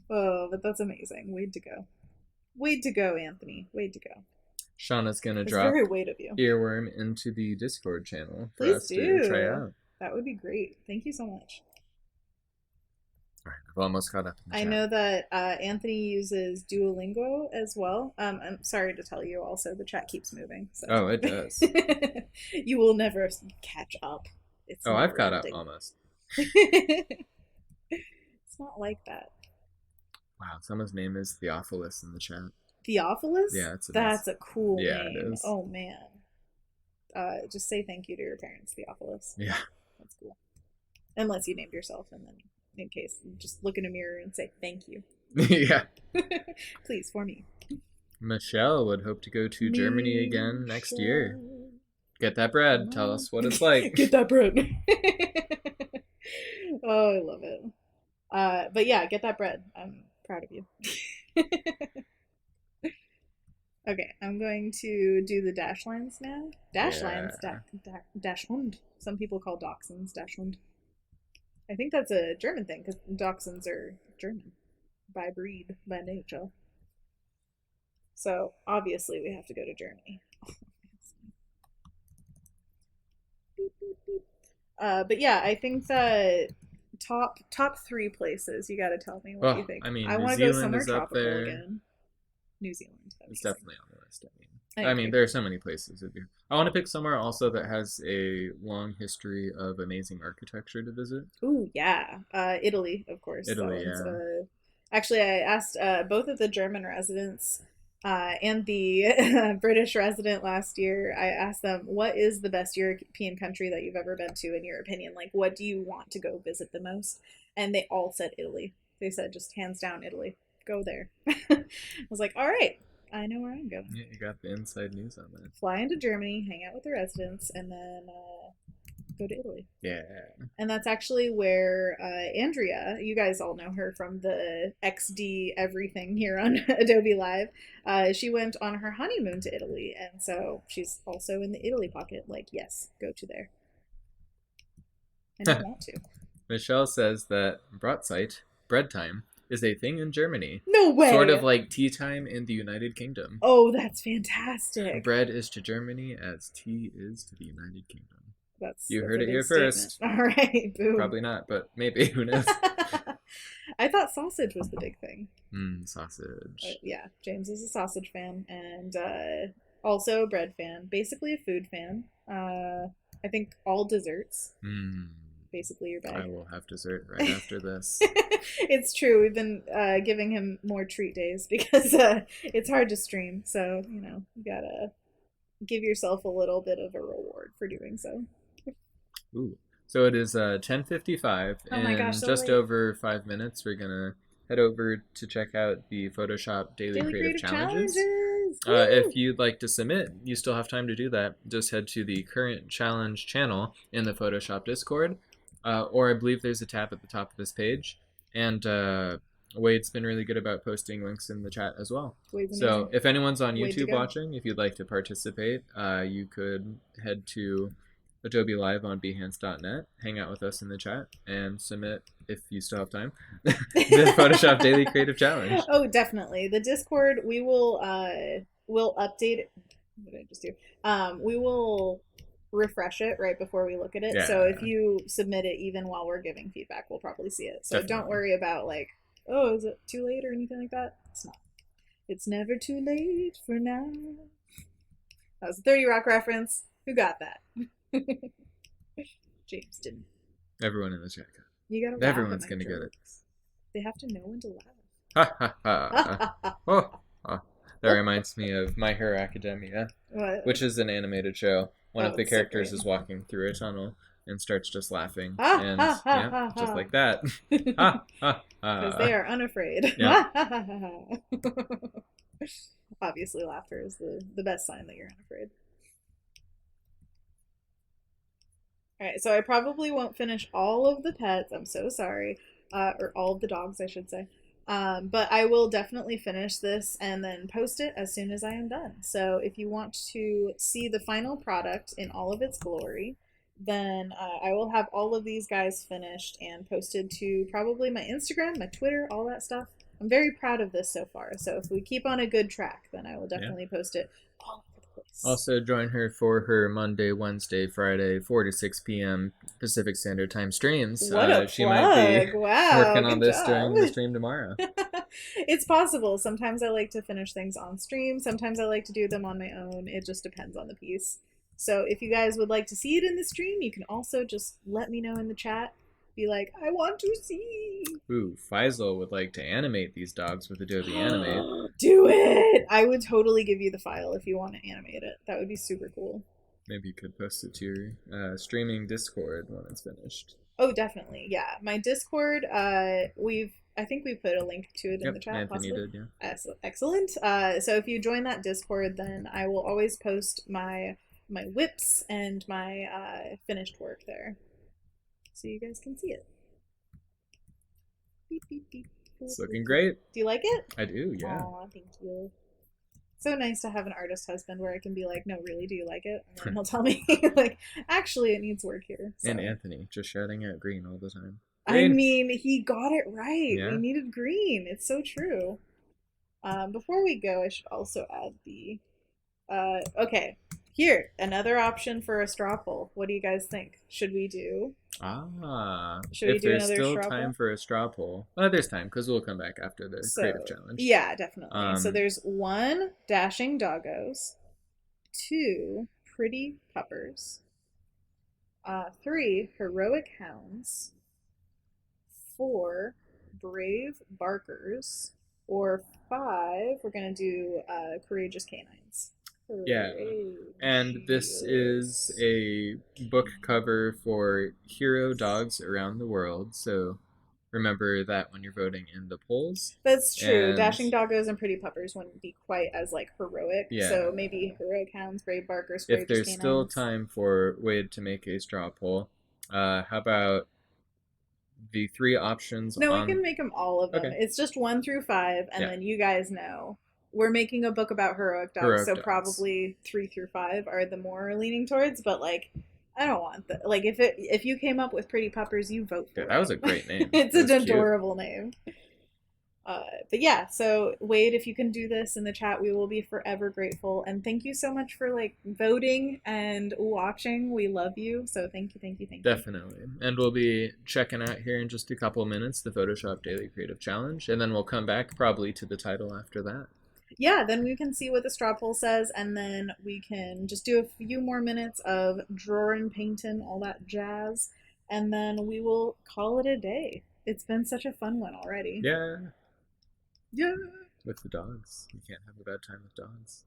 Oh, but that's amazing. Wade to go. Wade to go, Anthony. Wade to go. Shauna's gonna drop very weight of you. Earworm into the Discord channel for Please us do. to try out. That would be great. Thank you so much. All right, I've almost caught up. I know that Anthony uses Duolingo as well. I'm sorry to tell you also, the chat keeps moving. So. Oh, it does. You will never catch up. It's I've caught up almost. It's not like that. Wow, someone's name is Theophilus in the chat. Theophilus? Yeah, that's a cool name. Yeah, it is. Oh man. Just say thank you to your parents, Theophilus. Yeah. That's cool. Unless you named yourself, and then in case, just look in a mirror and say thank you. Yeah. Please, for me. Michelle would hope to go to Germany again next year. Get that bread. Tell us what it's like. Get that bread. Oh, I love it. But yeah, get that bread. I'm proud of you. Okay, I'm going to do the dash lines now. Dash lines, dash hund. Some people call dachshunds dash hund. I think that's a German thing because dachshunds are German by breed, by nature. So obviously we have to go to Germany. But yeah, I think that top 3 places. You got to tell me what you think. I mean, I want to go somewhere tropical again. New Zealand. It's definitely on the list. I mean, there are so many places to do. I want to pick somewhere also that has a long history of amazing architecture to visit. Ooh, yeah. Italy, of course. Italy, yeah. Actually, I asked both of the German residents and the British resident last year, I asked them, what is the best European country that you've ever been to in your opinion? Like, what do you want to go visit the most? And they all said Italy. They said just hands down Italy. Go there. I was like, all right, I know where I'm going. Yeah, you got the inside news on that. Fly into Germany, hang out with the residents, and then go to Italy. Yeah. And that's actually where Andrea, you guys all know her from the XD everything here on Adobe Live. She went on her honeymoon to Italy, and so she's also in the Italy pocket. Like, yes, go to there. And I want to. Michelle says that Brotzeit, bread time, is a thing in Germany. No way! Sort of like tea time in the United Kingdom. Oh, that's fantastic. Bread is to Germany as tea is to the United Kingdom. You heard it here statement. first. All right, boom. Probably not, but maybe. Who knows? I thought sausage was the big thing. Sausage. Yeah, James is a sausage fan and also a bread fan. Basically a food fan. I think all desserts. basically your bag. I will have dessert right after this. It's true. We've been giving him more treat days because it's hard to stream. So, you gotta give yourself a little bit of a reward for doing so. Ooh. So it is 10:55. Oh my gosh, In so just late. over 5 minutes, we're gonna head over to check out the Photoshop Daily Creative Challenges. If you'd like to submit, you still have time to do that. Just head to the current challenge channel in the Photoshop Discord, or I believe there's a tab at the top of this page. And Wade's been really good about posting links in the chat as well. So if anyone's on YouTube watching, if you'd like to participate, you could head to Adobe Live on Behance.net, hang out with us in the chat, and submit, if you still have time, the Photoshop Daily Creative Challenge. Oh, definitely. The Discord, we'll update it. What did I just do? We will refresh it right before we look at it. Yeah. So if you submit it even while we're giving feedback, we'll probably see it. So definitely. Don't worry about like, oh, is it too late or anything like that? It's not. It's never too late for now. That was a 30 Rock reference. Who got that? James didn't. Everyone in the chat got it. You gotta. Everyone's gonna get it. They have to know when to laugh. Ha ha ha. Oh. That reminds me of My Hero Academia, which is an animated show. One of the characters is walking through a tunnel and starts just laughing, and just like that. Because they are unafraid. Yeah. Obviously, laughter is the best sign that you're unafraid. All right, so I probably won't finish all of the pets. I'm so sorry, or all of the dogs, I should say. But I will definitely finish this and then post it as soon as I am done. So if you want to see the final product in all of its glory, then I will have all of these guys finished and posted to probably my Instagram, my Twitter, all that stuff. I'm very proud of this so far. So if we keep on a good track, then I will definitely post it all over the place. Also join her for her Monday, Wednesday, Friday, 4 to 6 p.m. Pacific Standard Time streams. What a plug. She might be working on this during the stream tomorrow. It's possible. Sometimes I like to finish things on stream. Sometimes I like to do them on my own. It just depends on the piece. So if you guys would like to see it in the stream, you can also just let me know in the chat. Be like, I want to see. Ooh, Faisal would like to animate these dogs with Adobe Animate. Do it! I would totally give you the file if you want to animate it. That would be super cool. Maybe you could post it to your streaming Discord when it's finished. Oh, definitely. Yeah. My Discord, I think we put a link to it in the chat. Anthony possibly did, yeah. Excellent. So if you join that Discord, then I will always post my whips and my finished work there, so you guys can see it. Beep, beep, beep. It's looking great. Do you like it? I do, yeah. Aw, thank you. So nice to have an artist husband where I can be like, no, really, do you like it? And then he'll tell me, like, actually, it needs work here. So. And Anthony, just shouting out green all the time. Green. I mean, he got it right. Yeah. We needed green. It's so true. Before we go, I should also add the... okay, here, another option for a straw poll. What do you guys think? Should we do? Should we do another straw poll? If there's still time for a straw poll. Well, there's time, because we'll come back after the creative challenge. Yeah, definitely. So there's 1, dashing doggos. 2, pretty puppers. 3, heroic hounds. 4, brave barkers. Or 5, we're going to do courageous canines. Yeah, and this is a book cover for hero dogs around the world, so remember that when you're voting in the polls. That's true. And dashing doggos and pretty puppers wouldn't be quite as like heroic, so maybe heroic hounds, brave barkers, courageous canines. If there's still time for Wade to make a straw poll, how about the 3 options? No, we can make them all of them. Okay. It's just 1 through 5, and then you guys know. We're making a book about heroic dogs, so probably 3 through 5 are the more leaning towards. But like, I don't want that. Like, if you came up with pretty puppers, you vote for it. That was a great name. It's an adorable name. But yeah, so Wade, if you can do this in the chat, we will be forever grateful. And thank you so much for like voting and watching. We love you. So thank you, thank you, thank you. Definitely. And we'll be checking out here in just a couple minutes the Photoshop Daily Creative Challenge, and then we'll come back probably to the title after that. Yeah, then we can see what the straw poll says, and then we can just do a few more minutes of drawing, painting, all that jazz. and then we will call it a day. It's been such a fun one already. Yeah. Yeah. With the dogs. You can't have a bad time with dogs.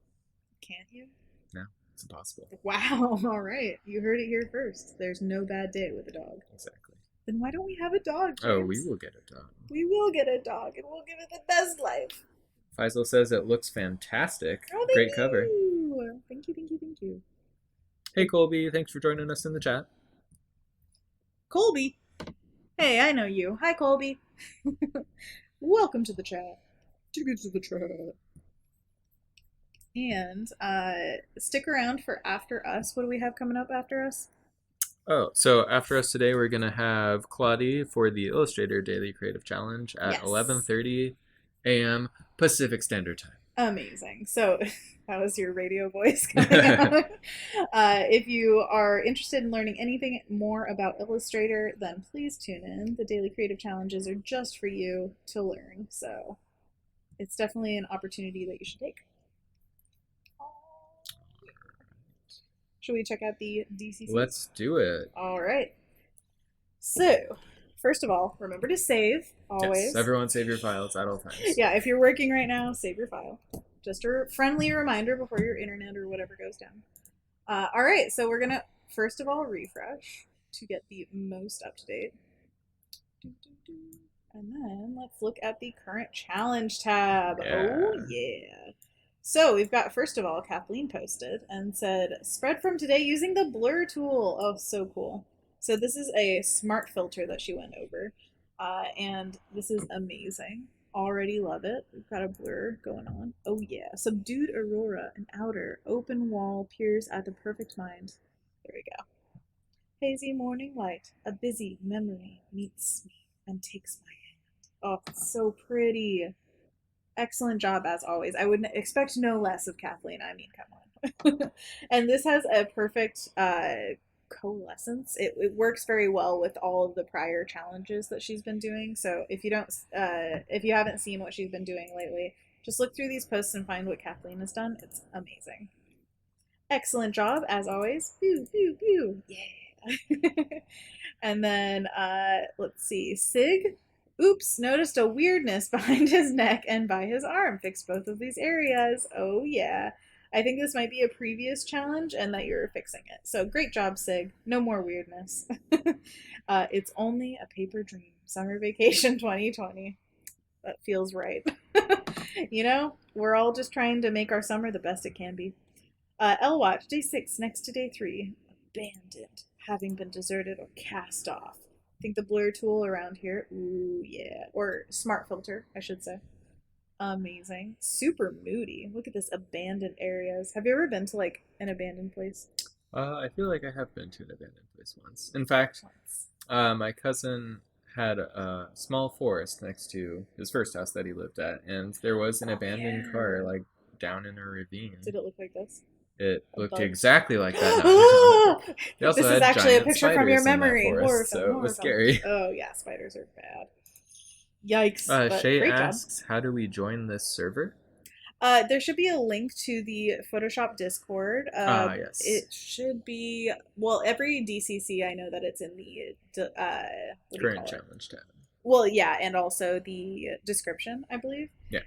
Can't you? No, it's impossible. Wow. All right. You heard it here first. There's no bad day with a dog. Exactly. Then why don't we have a dog, James? Oh, we will get a dog. We will get a dog, and we'll give it the best life. Faisal says it looks fantastic. Oh, Great cover. Thank you, thank you, thank you. Hey, Colby. Thanks for joining us in the chat. Colby. Hey, I know you. Hi, Colby. Welcome to the chat. Tickets to the chat. And stick around for After Us. What do we have coming up after us? Oh, so after us today, we're going to have Claudie for the Illustrator Daily Creative Challenge at 11:30 a.m. Pacific Standard Time. Amazing. So that was your radio voice coming out. If you are interested in learning anything more about Illustrator, then please tune in. The Daily Creative Challenges are just for you to learn. So it's definitely an opportunity that you should take. Should we check out the DCC? Let's do it. All right. So, first of all, remember to save always. Yes, everyone save your files at all times. Yeah, if you're working right now, save your file. Just a friendly reminder before your internet or whatever goes down. All right, so we're going to, first of all, refresh to get the most up to date. And then let's look at the current challenge tab. Yeah. Oh, yeah. So we've got, first of all, Kathleen posted and said, spread from today using the blur tool. Oh, so cool. So this is a smart filter that she went over. And this is amazing. Already love it. We've got a blur going on. Oh, yeah. Subdued aurora, an outer, open wall peers at the perfect mind. There we go. Hazy morning light, a busy memory meets me and takes my hand. Oh, it's so pretty. Excellent job as always. I would expect no less of Kathleen. I mean, come on. And this has a perfect coalescence. It works very well with all of the prior challenges that she's been doing. So if you haven't seen what she's been doing lately, just look through these posts and find what Kathleen has done. It's amazing. Excellent job as always. Pew pew pew. Yeah. And then let's see, Sig. Oops, noticed a weirdness behind his neck and by his arm. Fixed both of these areas. Oh, yeah. I think this might be a previous challenge and that you're fixing it. So great job, Sig. No more weirdness. It's only a paper dream. Summer vacation 2020. That feels right. You know, we're all just trying to make our summer the best it can be. L-Watch, day 6, next to day 3. Abandoned, having been deserted or cast off. I think the blur tool around here. Ooh, yeah. Or smart filter, I should say. Amazing. Super moody. Look at this abandoned areas. Have you ever been to like an abandoned place? I feel like I have been to an abandoned place once. In fact, my cousin had a small forest next to his first house that he lived at, and there was an abandoned car like down in a ravine. Did it look like this? It looked exactly like that. This is actually a picture from your memory. So it was scary. Oh yeah, spiders are bad. Yikes. Shay asks, how do we join this server? There should be a link to the Photoshop Discord. Yes. It should be, well, every DCC, I know that it's in the current challenge tab. Well, yeah, and also the description, I believe. Yeah.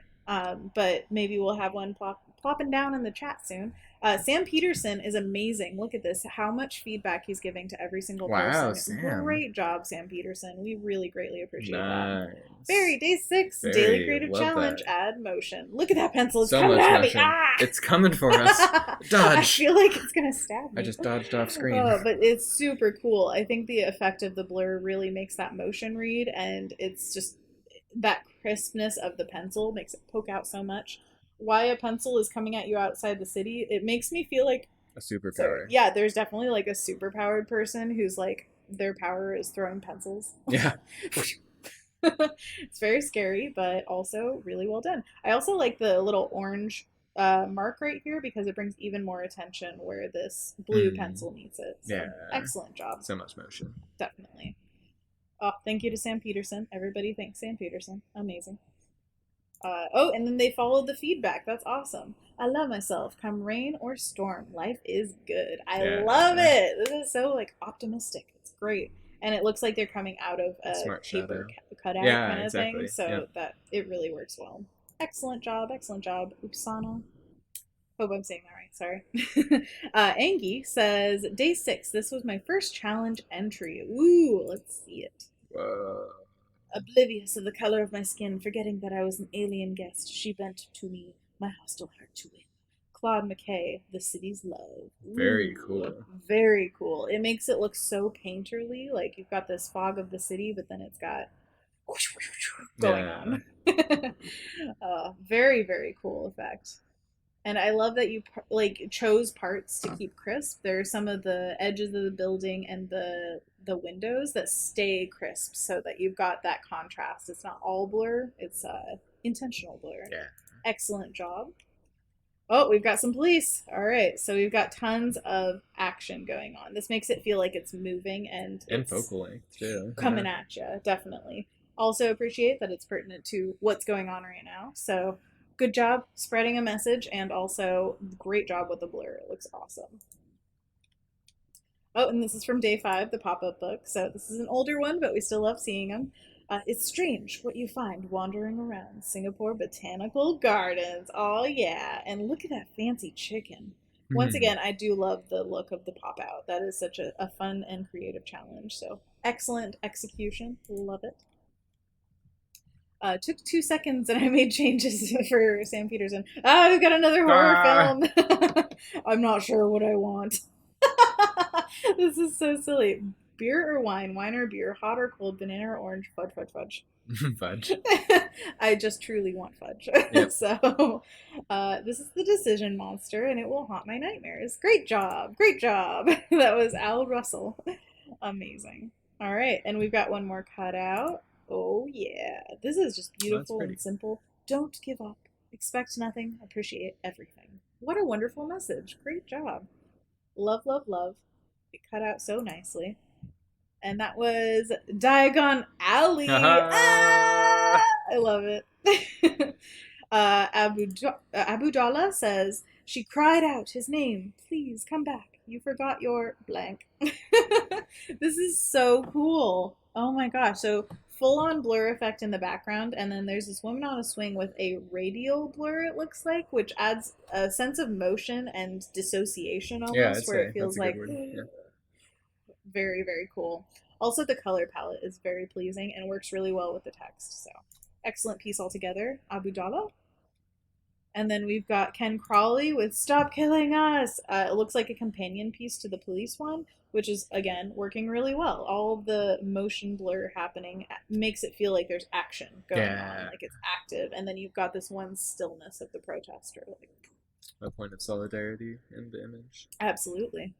But maybe we'll have one plopping down in the chat soon. Sam Peterson is amazing. Look at this. How much feedback he's giving to every single person. Sam. Great job, Sam Peterson. We really greatly appreciate that. Barry, day 6, Daily Creative Challenge, add motion. Look at that pencil. It's coming at me. Ah! It's coming for us. Dodge. I feel like it's going to stab me. I just dodged off screen. Oh, but it's super cool. I think the effect of the blur really makes that motion read, and it's just that crispness of the pencil makes it poke out so much. Why a pencil is coming at you outside the city, it makes me feel like a superpower. So, yeah, there's definitely like a superpowered person who's like their power is throwing pencils. Yeah. It's very scary, but also really well done. I also like the little orange mark right here because it brings even more attention where this blue pencil meets it. So, yeah. Excellent job. So much motion. Definitely. Oh, thank you to Sam Peterson. Everybody thanks Sam Peterson. Amazing. Oh, and then they followed the feedback. That's awesome. I love myself. Come rain or storm, life is good. I love it. This is so like optimistic. It's great. And it looks like they're coming out of a Smart paper shadow. cutout Yeah, kind of thing, exactly. so Yep. that it really works well. Excellent job, excellent job, Upsana. Hope I'm saying that right. Sorry. Angie says, Day 6. This was my first challenge entry. Ooh, let's see it. Whoa. Oblivious of the color of my skin, forgetting that I was an alien guest, she bent to me, my hostile heart to win. Claude McKay, The City's Love. Very Ooh, cool. very cool. It makes it look so painterly. Like you've got this fog of the city, but then it's got going Yeah. on. Very, very cool effect. And I love that you like chose parts to keep crisp. There are some of the edges of the building and the windows that stay crisp, so that you've got that contrast. It's not all blur; it's intentional blur. Yeah. Excellent job. Oh, we've got some police. All right, so we've got tons of action going on. This makes it feel like it's moving and it's focal length too. coming at you. Definitely. Also appreciate that it's pertinent to what's going on right now. So good job spreading a message, and also great job with the blur. It looks awesome. Oh, and this is from Day 5, the pop-up book. So this is an older one, but we still love seeing them. It's strange what you find wandering around Singapore Botanical Gardens. Oh yeah, and look at that fancy chicken. Once again, I do love the look of the pop out. That is such a fun and creative challenge. So excellent execution. Love it. Took 2 seconds and I made changes for Sam Peterson. Ah, we've got another horror film. I'm not sure what I want. This is so silly. Beer or wine? Wine or beer? Hot or cold? Banana or orange? Fudge, fudge, fudge. Fudge. I just truly want fudge. Yep. So, this is the decision monster, and it will haunt my nightmares. Great job. Great job. That was Al Russell. Amazing. All right, and we've got one more cut out. Oh, yeah. This is just beautiful and simple. Don't give up. Expect nothing. Appreciate everything. What a wonderful message. Great job. Love, love, love. It cut out so nicely. And that was Diagon Alley. Ah, I love it. Abu Dalla says, she cried out his name. Please come back. You forgot your blank. This is so cool. Oh my gosh. So full on blur effect in the background, and then there's this woman on a swing with a radial blur, it looks like, which adds a sense of motion and dissociation almost, where it feels like very, very cool. Also, the color palette is very pleasing and works really well with the text. So, excellent piece altogether, Abu Dalla. And then we've got Ken Crawley with Stop Killing Us. It looks like a companion piece to the police one, which is, again, working really well. All of the motion blur happening makes it feel like there's action going on, like it's active. And then you've got this one stillness of the protester. Like, a point of solidarity in the image. Absolutely.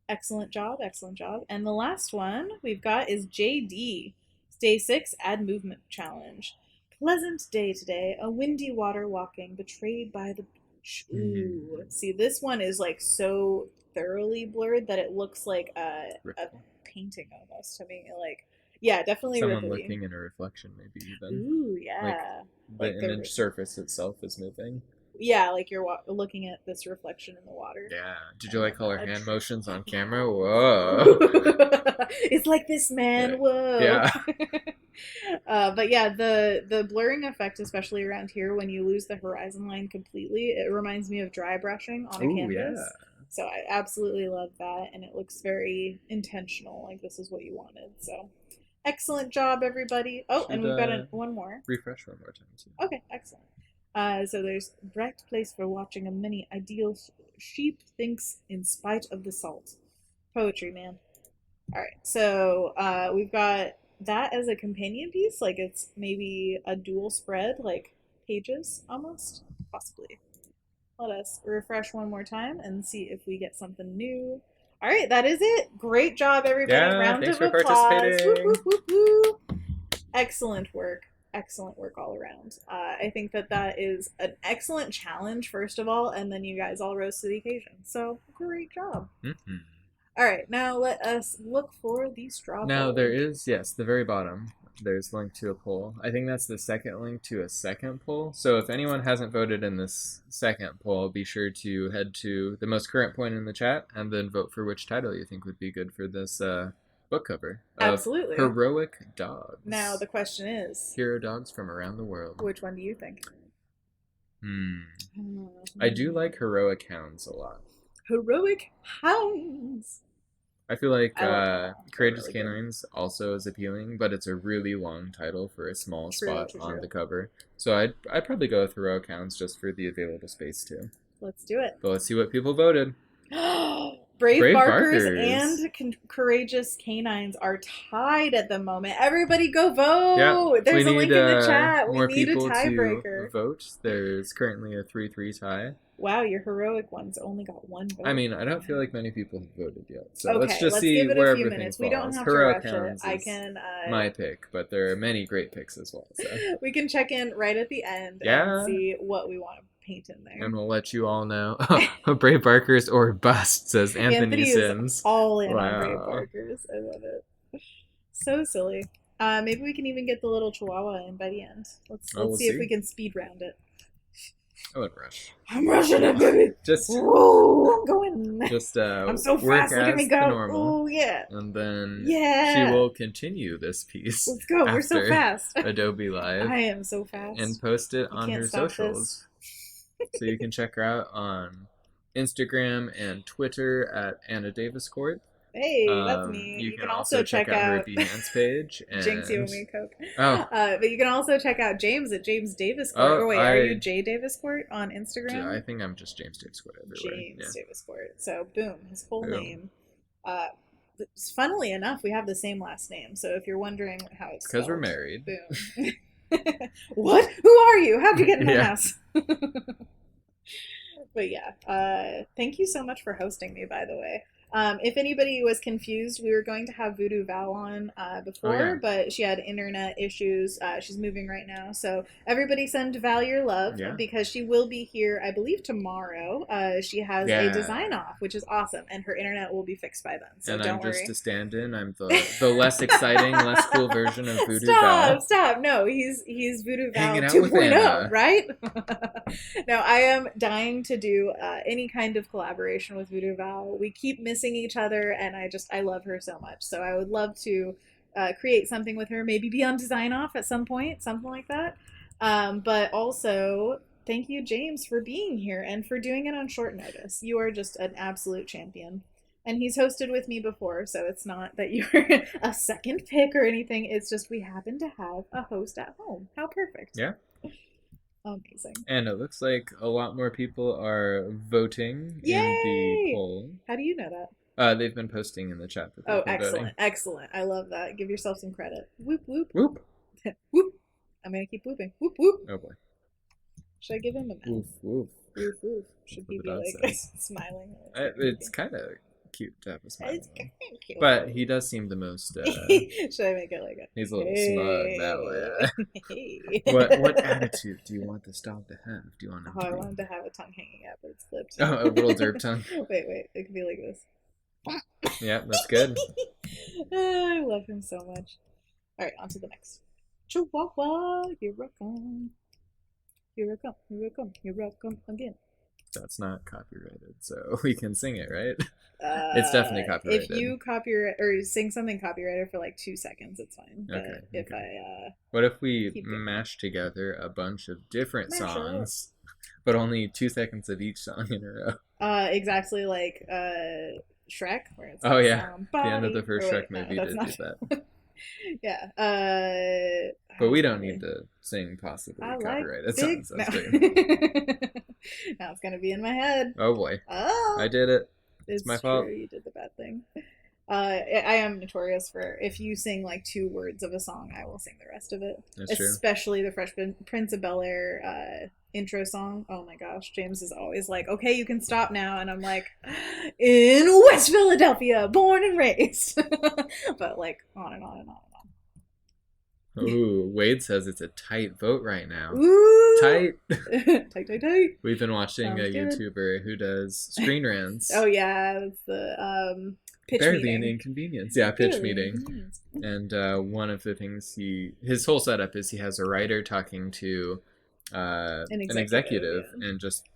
Excellent job, excellent job. And the last one we've got is JD. Day 6, Add Movement Challenge. Pleasant day today, a windy water walking, betrayed by the beach. Ooh. See, this one is like so thoroughly blurred that it looks like a painting almost. I mean, like, yeah, definitely someone ripply. looking in a reflection, maybe even. Ooh, yeah. Like the image surface itself is moving. Yeah, like you're looking at this reflection in the water. Yeah. Did you like all her hand motions on camera? Whoa. It's like this, man. Whoa. Yeah. But yeah, the blurring effect, especially around here when you lose the horizon line completely, it reminds me of dry brushing on a canvas. Yeah. So I absolutely love that, and it looks very intentional. Like this is what you wanted. So excellent job, everybody. Oh, and we've got one more. Refresh one more time too. Okay, excellent. So there's bright place for watching a many ideal sheep thinks in spite of the salt. Poetry, man. All right, so we've got that as a companion piece, like it's maybe a dual spread, like pages almost, possibly. Let us refresh one more time and see if we get something new. All right, that is it. Great job, everybody. Yeah, round of applause. Woo, woo, woo, woo. Excellent work. Excellent work all around. I think that is an excellent challenge, first of all, and then you guys all rose to the occasion. So, great job. Mm-hmm. All right, now let us look for the straw Now, poll. there is, yes, the very bottom, there's a link to a poll. I think that's the second link to a second poll. So if anyone hasn't voted in this second poll, be sure to head to the most current point in the chat and then vote for which title you think would be good for this book book cover of Absolutely. Heroic Dogs. Now the question is, hero dogs from around the world. Which one do you think? I do like Heroic Hounds a lot. Heroic Hounds. I feel like Courageous really Canines also is appealing, but it's a really long title for a small spot on the cover. So I'd probably go with Heroic Hounds just for the available space too. Let's do it. But let's see what people voted. Brave Barkers and Courageous Canines are tied at the moment. Everybody go vote! Yeah, there's a link in the chat. We need a tiebreaker. To vote. There's currently a 3-3 tie. Wow, your heroic ones only got one vote. I mean, I don't feel like many people have voted yet. So okay, let's just see where everything falls. We don't have Heroic to rush it. I can my pick, but there are many great picks as well. So we can check in right at the end and see what we want to paint in there. And we'll let you all know. Brave Barkers or bust, says Anthony Sims. All in on Brave Barkers. I love it. So silly. Maybe we can even get the little Chihuahua in by the end. Let's see if we can speed round it. I would rush. I'm rushing it, baby. I'm going. I'm so fast. Look at me go. Oh yeah. And then she will continue this piece. Let's go. We're so fast. Adobe Live. I am so fast. And post it on her socials. So you can check her out on Instagram and Twitter at Anna Daviscourt. Hey, that's me. You can also check out her Behance page. And... Jinx, you owe me a Coke. Oh. But you can also check out James at James Daviscourt. Oh, wait, are you J Daviscourt on Instagram? Yeah, I think I'm just James Daviscourt everywhere. James Daviscourt. So, boom, his whole name. Funnily enough, we have the same last name. So if you're wondering how it's spelled. Because we're married. Boom. What? Who are you? How'd you get in my house? But yeah, thank you so much for hosting me, by the way. If anybody was confused, we were going to have Voodoo Val on before, but she had internet issues. She's moving right now. So everybody send Val your love because she will be here, I believe, tomorrow. She has a design off, which is awesome. And her internet will be fixed by then. So and don't worry. I'm just a stand-in. I'm the less exciting, less cool version of Voodoo Val. Stop. No, he's Voodoo Val 2.0, right? No, I am dying to do any kind of collaboration with Voodoo Val. We keep missing each other, and I love her so much. So I would love to create something with her, maybe be on design off at some point, something like that. But also, thank you, James, for being here and for doing it on short notice. You are just an absolute champion. And he's hosted with me before, so it's not that you're a second pick or anything. It's just we happen to have a host at home. How perfect. Yeah. Amazing. And it looks like a lot more people are voting in the poll. How do you know that? They've been posting in the chat. That excellent. I love that. Give yourself some credit. Whoop, whoop. Whoop. Whoop. I'm going to keep whooping. Whoop, whoop. Oh, boy. Should I give him a mouth? Woof, woof. Woof, woof. Should he be like smiling? It's kind of cute to have a smile. It's kind of cute. But he does seem the most... Should I make it like a... He's a little smug that way. What attitude do you want this dog to have? Do you want him I want him to have a tongue hanging out, but it's clipped. Oh, a little derp tongue? Wait. It could be like this. Yeah, that's good. I love him so much. All right, on to the next. Chihuahua, here I come. Here I come again. That's not copyrighted, so we can sing it, right? It's definitely copyrighted. If you copyright or sing something copyrighted for like 2 seconds, it's fine. But what if we mash together a bunch of different songs, but only 2 seconds of each song in a row? Exactly like Shrek, where it's the end of the first Shrek movie did that. Yeah. But we don't need to sing possibly copyrighted songs. That's great. Now it's gonna be in my head. Oh boy. Oh. I did it. It's my fault. You did the bad thing. I am notorious for if you sing like 2 words of a song, I will sing the rest of it. That's Especially the Fresh Prince of Bel-Air intro song. Oh my gosh, James is always like, "Okay, you can stop now," and I'm like, "In West Philadelphia, born and raised," but like on and on and on and on. Ooh, Wade says it's a tight vote right now. Ooh, tight. tight. We've been watching a YouTuber who does screen rants. Oh yeah, that's the pitch Barely meeting. An inconvenience. Yeah, pitch meeting. And one of the things his whole setup is he has a writer talking to an executive and just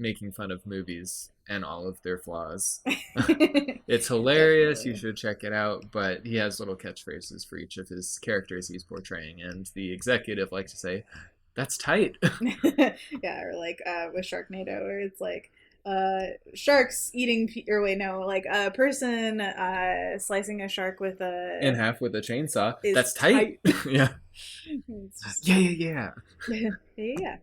making fun of movies and all of their flaws. It's hilarious. You should check it out. But he has little catchphrases for each of his characters he's portraying, and the executive like to say, "That's tight." Yeah, or like with Sharknado, where it's like sharks eating or wait no like a person slicing a shark with a in half with a chainsaw. That's tight. Yeah. Yeah. Yeah.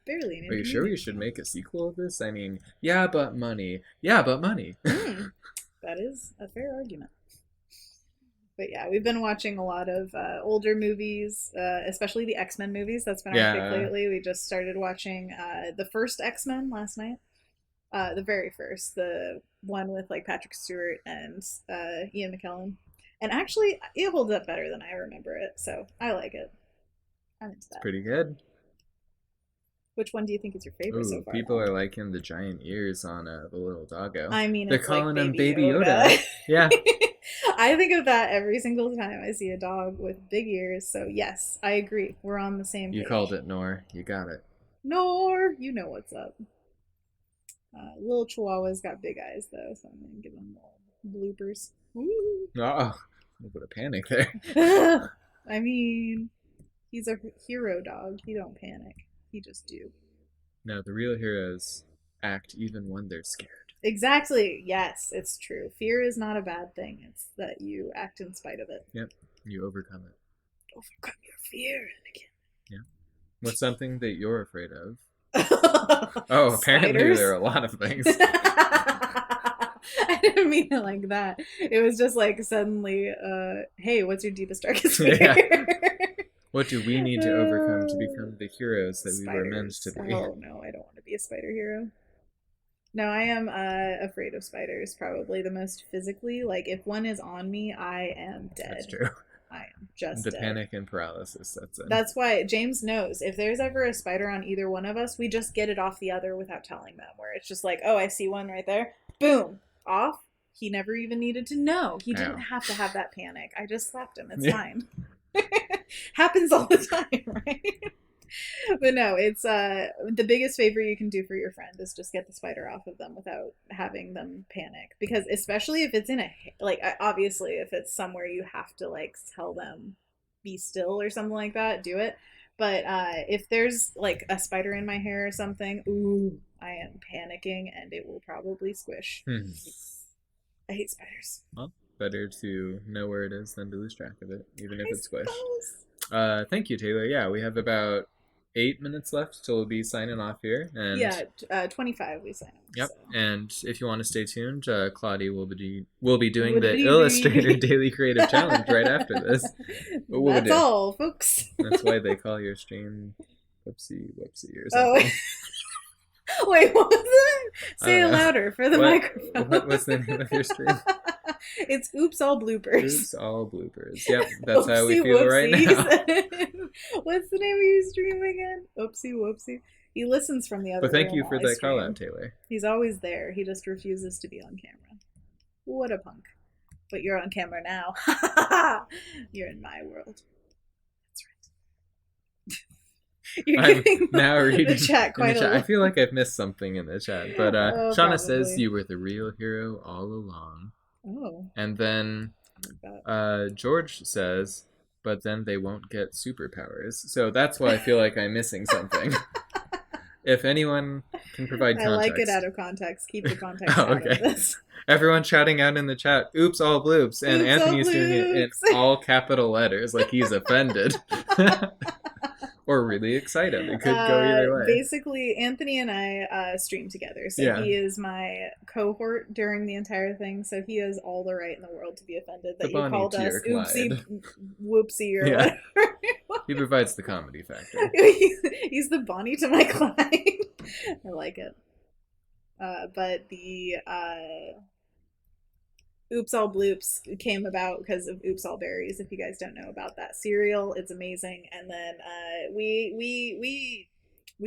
Barely. Are you sure we should make a sequel of this? I mean, yeah, but money. Yeah, but money. That is a fair argument. But yeah, we've been watching a lot of older movies, especially the X-Men movies. That's been our pick lately. We just started watching the first X-Men last night. The very first, the one with like Patrick Stewart and Ian McKellen. And actually, it holds up better than I remember it, so I like it. I'm into that. It's pretty good. Which one do you think is your favorite so far? People are liking the giant ears on the little doggo. I mean, they're calling him Baby Yoda. Yeah. I think of that every single time I see a dog with big ears. So yes, I agree. We're on the same page. You called it, Nor. You got it. Nor, you know what's up. Little Chihuahua's got big eyes though, so I'm gonna give him little bloopers. Woo. Oh, a little bit of panic there. I mean, he's a hero dog. He don't panic. He just do. No, the real heroes act even when they're scared. Exactly. Yes, it's true. Fear is not a bad thing. It's that you act in spite of it. Yep. You overcome it. Overcome your fear, Anakin. Yeah. What's something that you're afraid of? Oh, apparently Spiders? there are a lot of things. I didn't mean it like that. It was just like suddenly, hey, what's your deepest, darkest fear? Yeah. What do we need to overcome to become the heroes that we were meant to be? Oh no, I don't want to be a spider hero. No, I am afraid of spiders, probably the most physically. Like, if one is on me, I am dead. That's true. I am just the dead. panic and paralysis, that's it. That's why James knows. If there's ever a spider on either one of us, we just get it off the other without telling them. Where it's just like, oh, I see one right there. Boom. Off. He never even needed to know. He didn't have to have that panic. I just slapped him. It's fine. Happens all the time, right? But no, it's the biggest favor you can do for your friend is just get the spider off of them without having them panic. Because especially if it's in a, like, obviously if it's somewhere you have to like tell them be still or something like that, do it. But if there's like a spider in my hair or something, ooh, I am panicking and it will probably squish. I hate spiders. Well, better to know where it is than to lose track of it, even if it's squished. Thank you, Taylor. Yeah, we have about 8 minutes left till we'll be signing off here. And yeah, 25 we sign off. Yep. So. And if you want to stay tuned, Claudia will be doing the Illustrator Daily Creative Challenge right after this. That's all, folks. That's why they call your stream Whoopsie or something. Oh. Wait, what was that? Say it louder for the microphone. What's the name of your stream? It's Oops All Bloopers. Oops All Bloopers. Yep, that's how we feel right now. What's the name of your stream again? Oopsie Whoopsie. He listens from the other room. But thank you for that call out, Taylor. He's always there. He just refuses to be on camera. What a punk. But you're on camera now. You're in my world. That's right. You're getting now reading the chat quite a lot. I feel like I've missed something in the chat. But Shauna says you were the real hero all along. Oh. And then George says, but then they won't get superpowers. So that's why I feel like I'm missing something. If anyone can provide context. I like it out of context. Keep the context out of this. Everyone shouting out in the chat, oops, all bloops. And Anthony's doing it in all capital letters, like he's offended. Or really excited. It could go either way. Basically, Anthony and I stream together. So he is my cohort during the entire thing. So he has all the right in the world to be offended that you called us oopsie, whoopsie, or whatever. He provides the comedy factor. He's the Bonnie to my Clyde. I like it. But the Oops All Bloops came about because of Oops All Berries. If you guys don't know about that cereal, it's amazing. And then we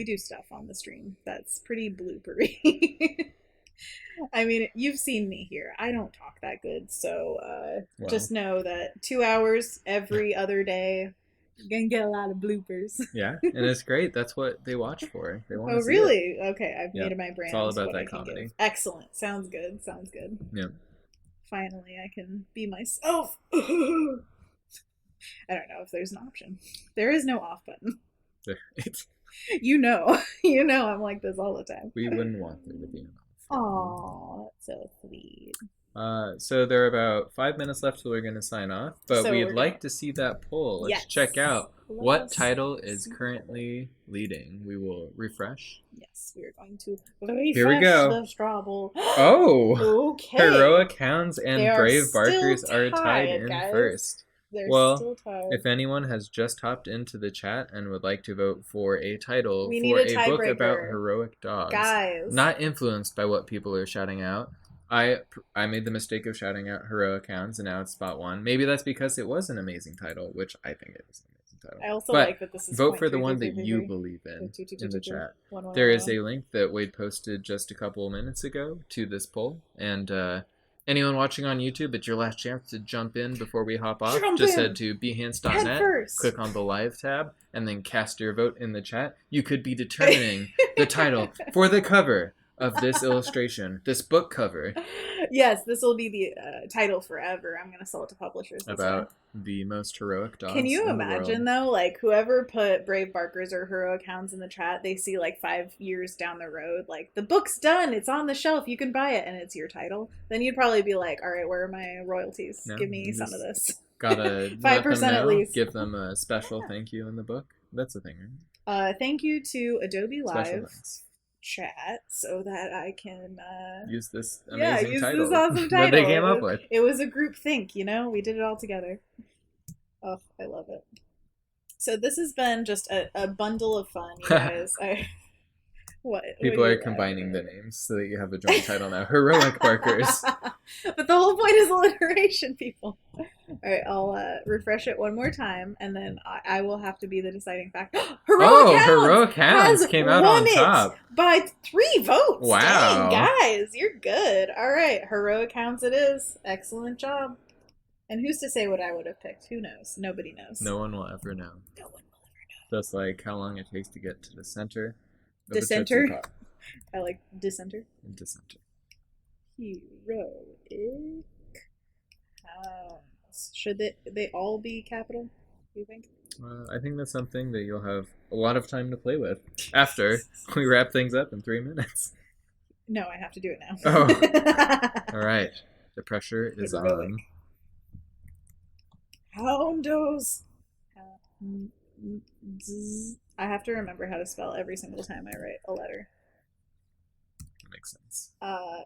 do stuff on the stream that's pretty bloopery. I mean, you've seen me here. I don't talk that good, so just know that 2 hours every other day You're gonna get a lot of bloopers. Yeah, and it's great. That's what they watch for. They want to Oh, see really? it. Okay, I've made my brand. It's all about what that I can comedy. give. Excellent. Sounds good. Sounds good. Yeah. Finally, I can be myself. I don't know if there's an option. There is no off button. You know I'm like this all the time. We wouldn't want there to be an off. Aww, that's so sweet. So there are about 5 minutes left till we're going to sign off, but we'd like to see that poll. Let's check out what title is currently leading. We will refresh. Yes, we're going to refresh Here we go. the straw bowl. Oh! Okay. Heroic Hounds and Brave Barkers are tied in first. They're still tied. If anyone has just hopped into the chat and would like to vote for a title for a book about heroic dogs, guys, not influenced by what people are shouting out, I made the mistake of shouting out Heroic Hounds, and now it's spot one. Maybe that's because it was an amazing title, which I think it is an amazing title. I also like that this is vote for the one that you believe in the chat. There is a link that Wade posted just a couple of minutes ago to this poll, and anyone watching on YouTube, it's your last chance to jump in before we hop off. Just head to behance.net, click on the live tab, and then cast your vote in the chat. You could be determining the title for the cover of this illustration, this book cover. Yes, this will be the title forever. I'm going to sell it to publishers. About the most heroic dogs. Can you imagine, though, like, whoever put Brave Barkers or Heroic Hounds in the chat, they see, like, 5 years down the road, like, the book's done, it's on the shelf, you can buy it, and it's your title. Then you'd probably be like, all right, where are my royalties? Give me some of this. Gotta 5% at least. Give them a special thank you in the book. That's a thing, right? Thank you to Adobe Live chat so that I can use this amazing title. This awesome title that they came up with. It was a group think, you know? We did it all together. Oh, I love it. So this has been just a bundle of fun, you guys. People are combining the names so that you have a joint title now. Heroic Barkers. But the whole point is alliteration, people. All right, I'll refresh it one more time, and then I will have to be the deciding factor. Heroic Hounds came out on top by 3 votes. Wow. Dang, guys, you're good. All right, Heroic Hounds it is. Excellent job. And who's to say what I would have picked? Who knows? Nobody knows. No one will ever know. No one will ever know. Just like how long it takes to get to the center. Dissenter? I like dissenter. Dissenter. Heroic Hounds. Should they all be capital, do you think? I think that's something that you'll have a lot of time to play with after we wrap things up in 3 minutes. No, I have to do it now. Oh. All right. The pressure is on. Houndos. I have to remember how to spell every single time I write a letter. That makes sense.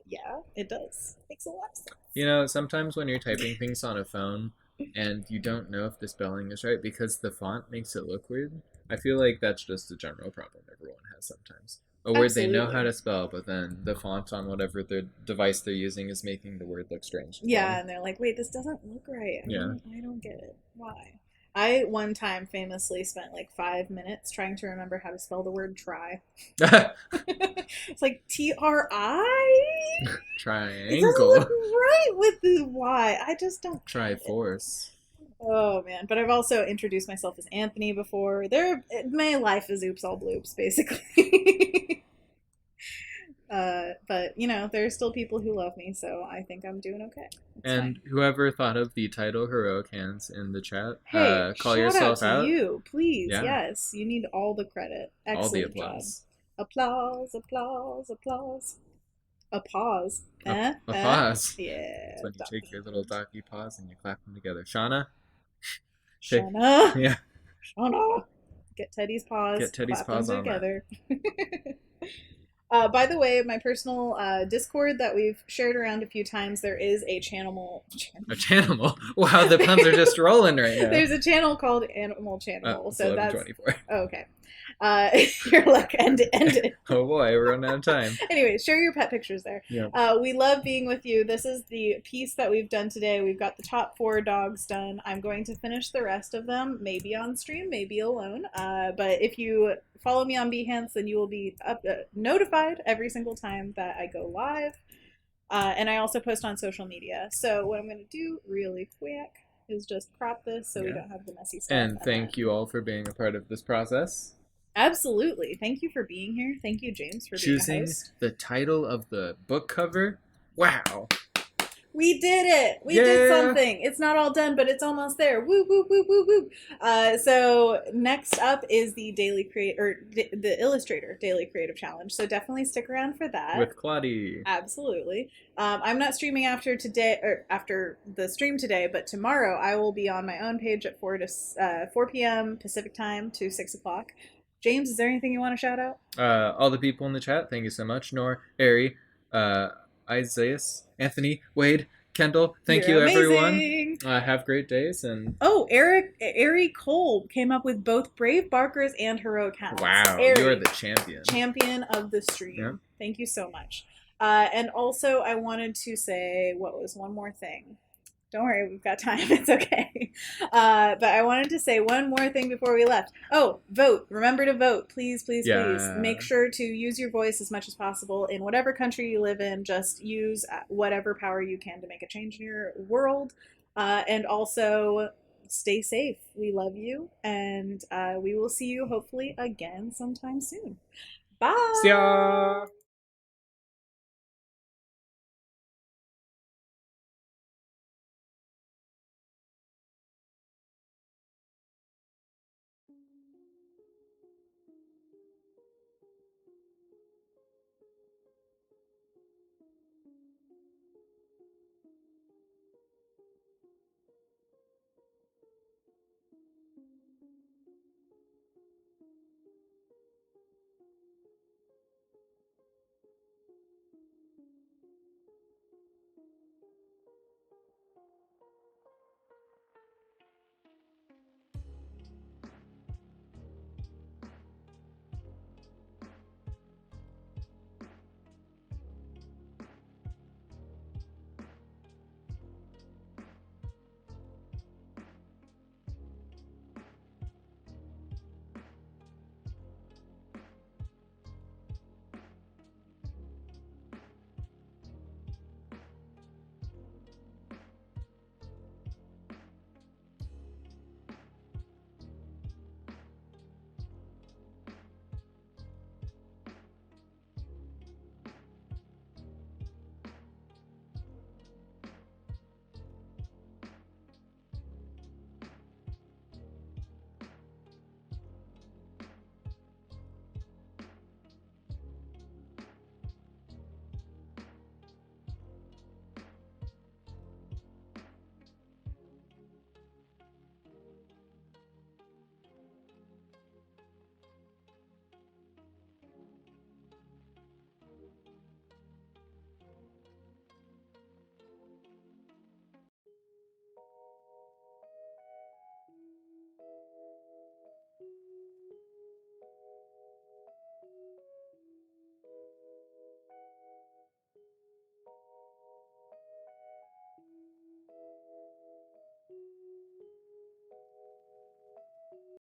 Yeah, it does. Makes a lot of sense. You know, sometimes when you're typing things on a phone and you don't know if the spelling is right because the font makes it look weird, I feel like that's just a general problem everyone has sometimes. A word they know how to spell, but then the font on whatever the device they're using is making the word look strange. Yeah, and they're like, wait, this doesn't look right. I don't get it. Why? I one time famously spent like 5 minutes trying to remember how to spell the word try. It's like Tri? Triangle. It doesn't look right with the Y. I just don't. Triforce. Oh man, but I've also introduced myself as Anthony before. My life is oops all bloops, basically. But you know, there are still people who love me, so I think I'm doing okay. And whoever thought of the title Heroic Hands in the chat, hey, call yourself out. To you, please. Yeah. Yes, you need all the credit. Excellent all the applause. Job. Applause. A pause. A pause. Yeah. It's when you take your little doggy paws and you clap them together. Shauna. Yeah. Shauna. Get Teddy's paws. Get Teddy's paws on together. By the way, my personal Discord that we've shared around a few times, there is a channel. A channel? Wow, the puns are just rolling right now. There's a channel called Animal Channel. So that's 24. Oh, okay. You're like, end it. Oh boy, we're running out of time. Anyway, share your pet pictures there. Yeah. We love being with you. This is the piece that we've done today. We've got the top 4 dogs done. I'm going to finish the rest of them, maybe on stream, maybe alone. But if you follow me on Behance, then you will be notified every single time that I go live. And I also post on social media. So what I'm going to do really quick is just crop this so we don't have the messy stuff. And thank you all for being a part of this process. Absolutely. Thank you for being here. Thank you, James, for being a host. Choosing the title of the book cover. Wow. We did it. We did something. It's not all done, but it's almost there. Woo, woo, woo, woo, woo. So next up is the the Illustrator Daily Creative Challenge. So definitely stick around for that. With Claudie. Absolutely. I'm not streaming after the stream today, but tomorrow I will be on my own page at 4 p.m. Pacific time to 6 o'clock. James, is there anything you want to shout out? All the people in the chat, thank you so much. Nor, Ari, Isaiah, Anthony, Wade, Kendall, thank you everyone. Have great days. And Ari Cole came up with both Brave Barkers and Heroic Hounds. Wow, you are the champion. Champion of the stream. Yep. Thank you so much. And also I wanted to say, what was one more thing? Don't worry, we've got time. It's okay. But I wanted to say one more thing before we left. Oh, vote. Remember to vote. Please, please, please. Make sure to use your voice as much as possible. In whatever country you live in, just use whatever power you can to make a change in your world. And also, stay safe. We love you. And we will see you hopefully again sometime soon. Bye. See ya.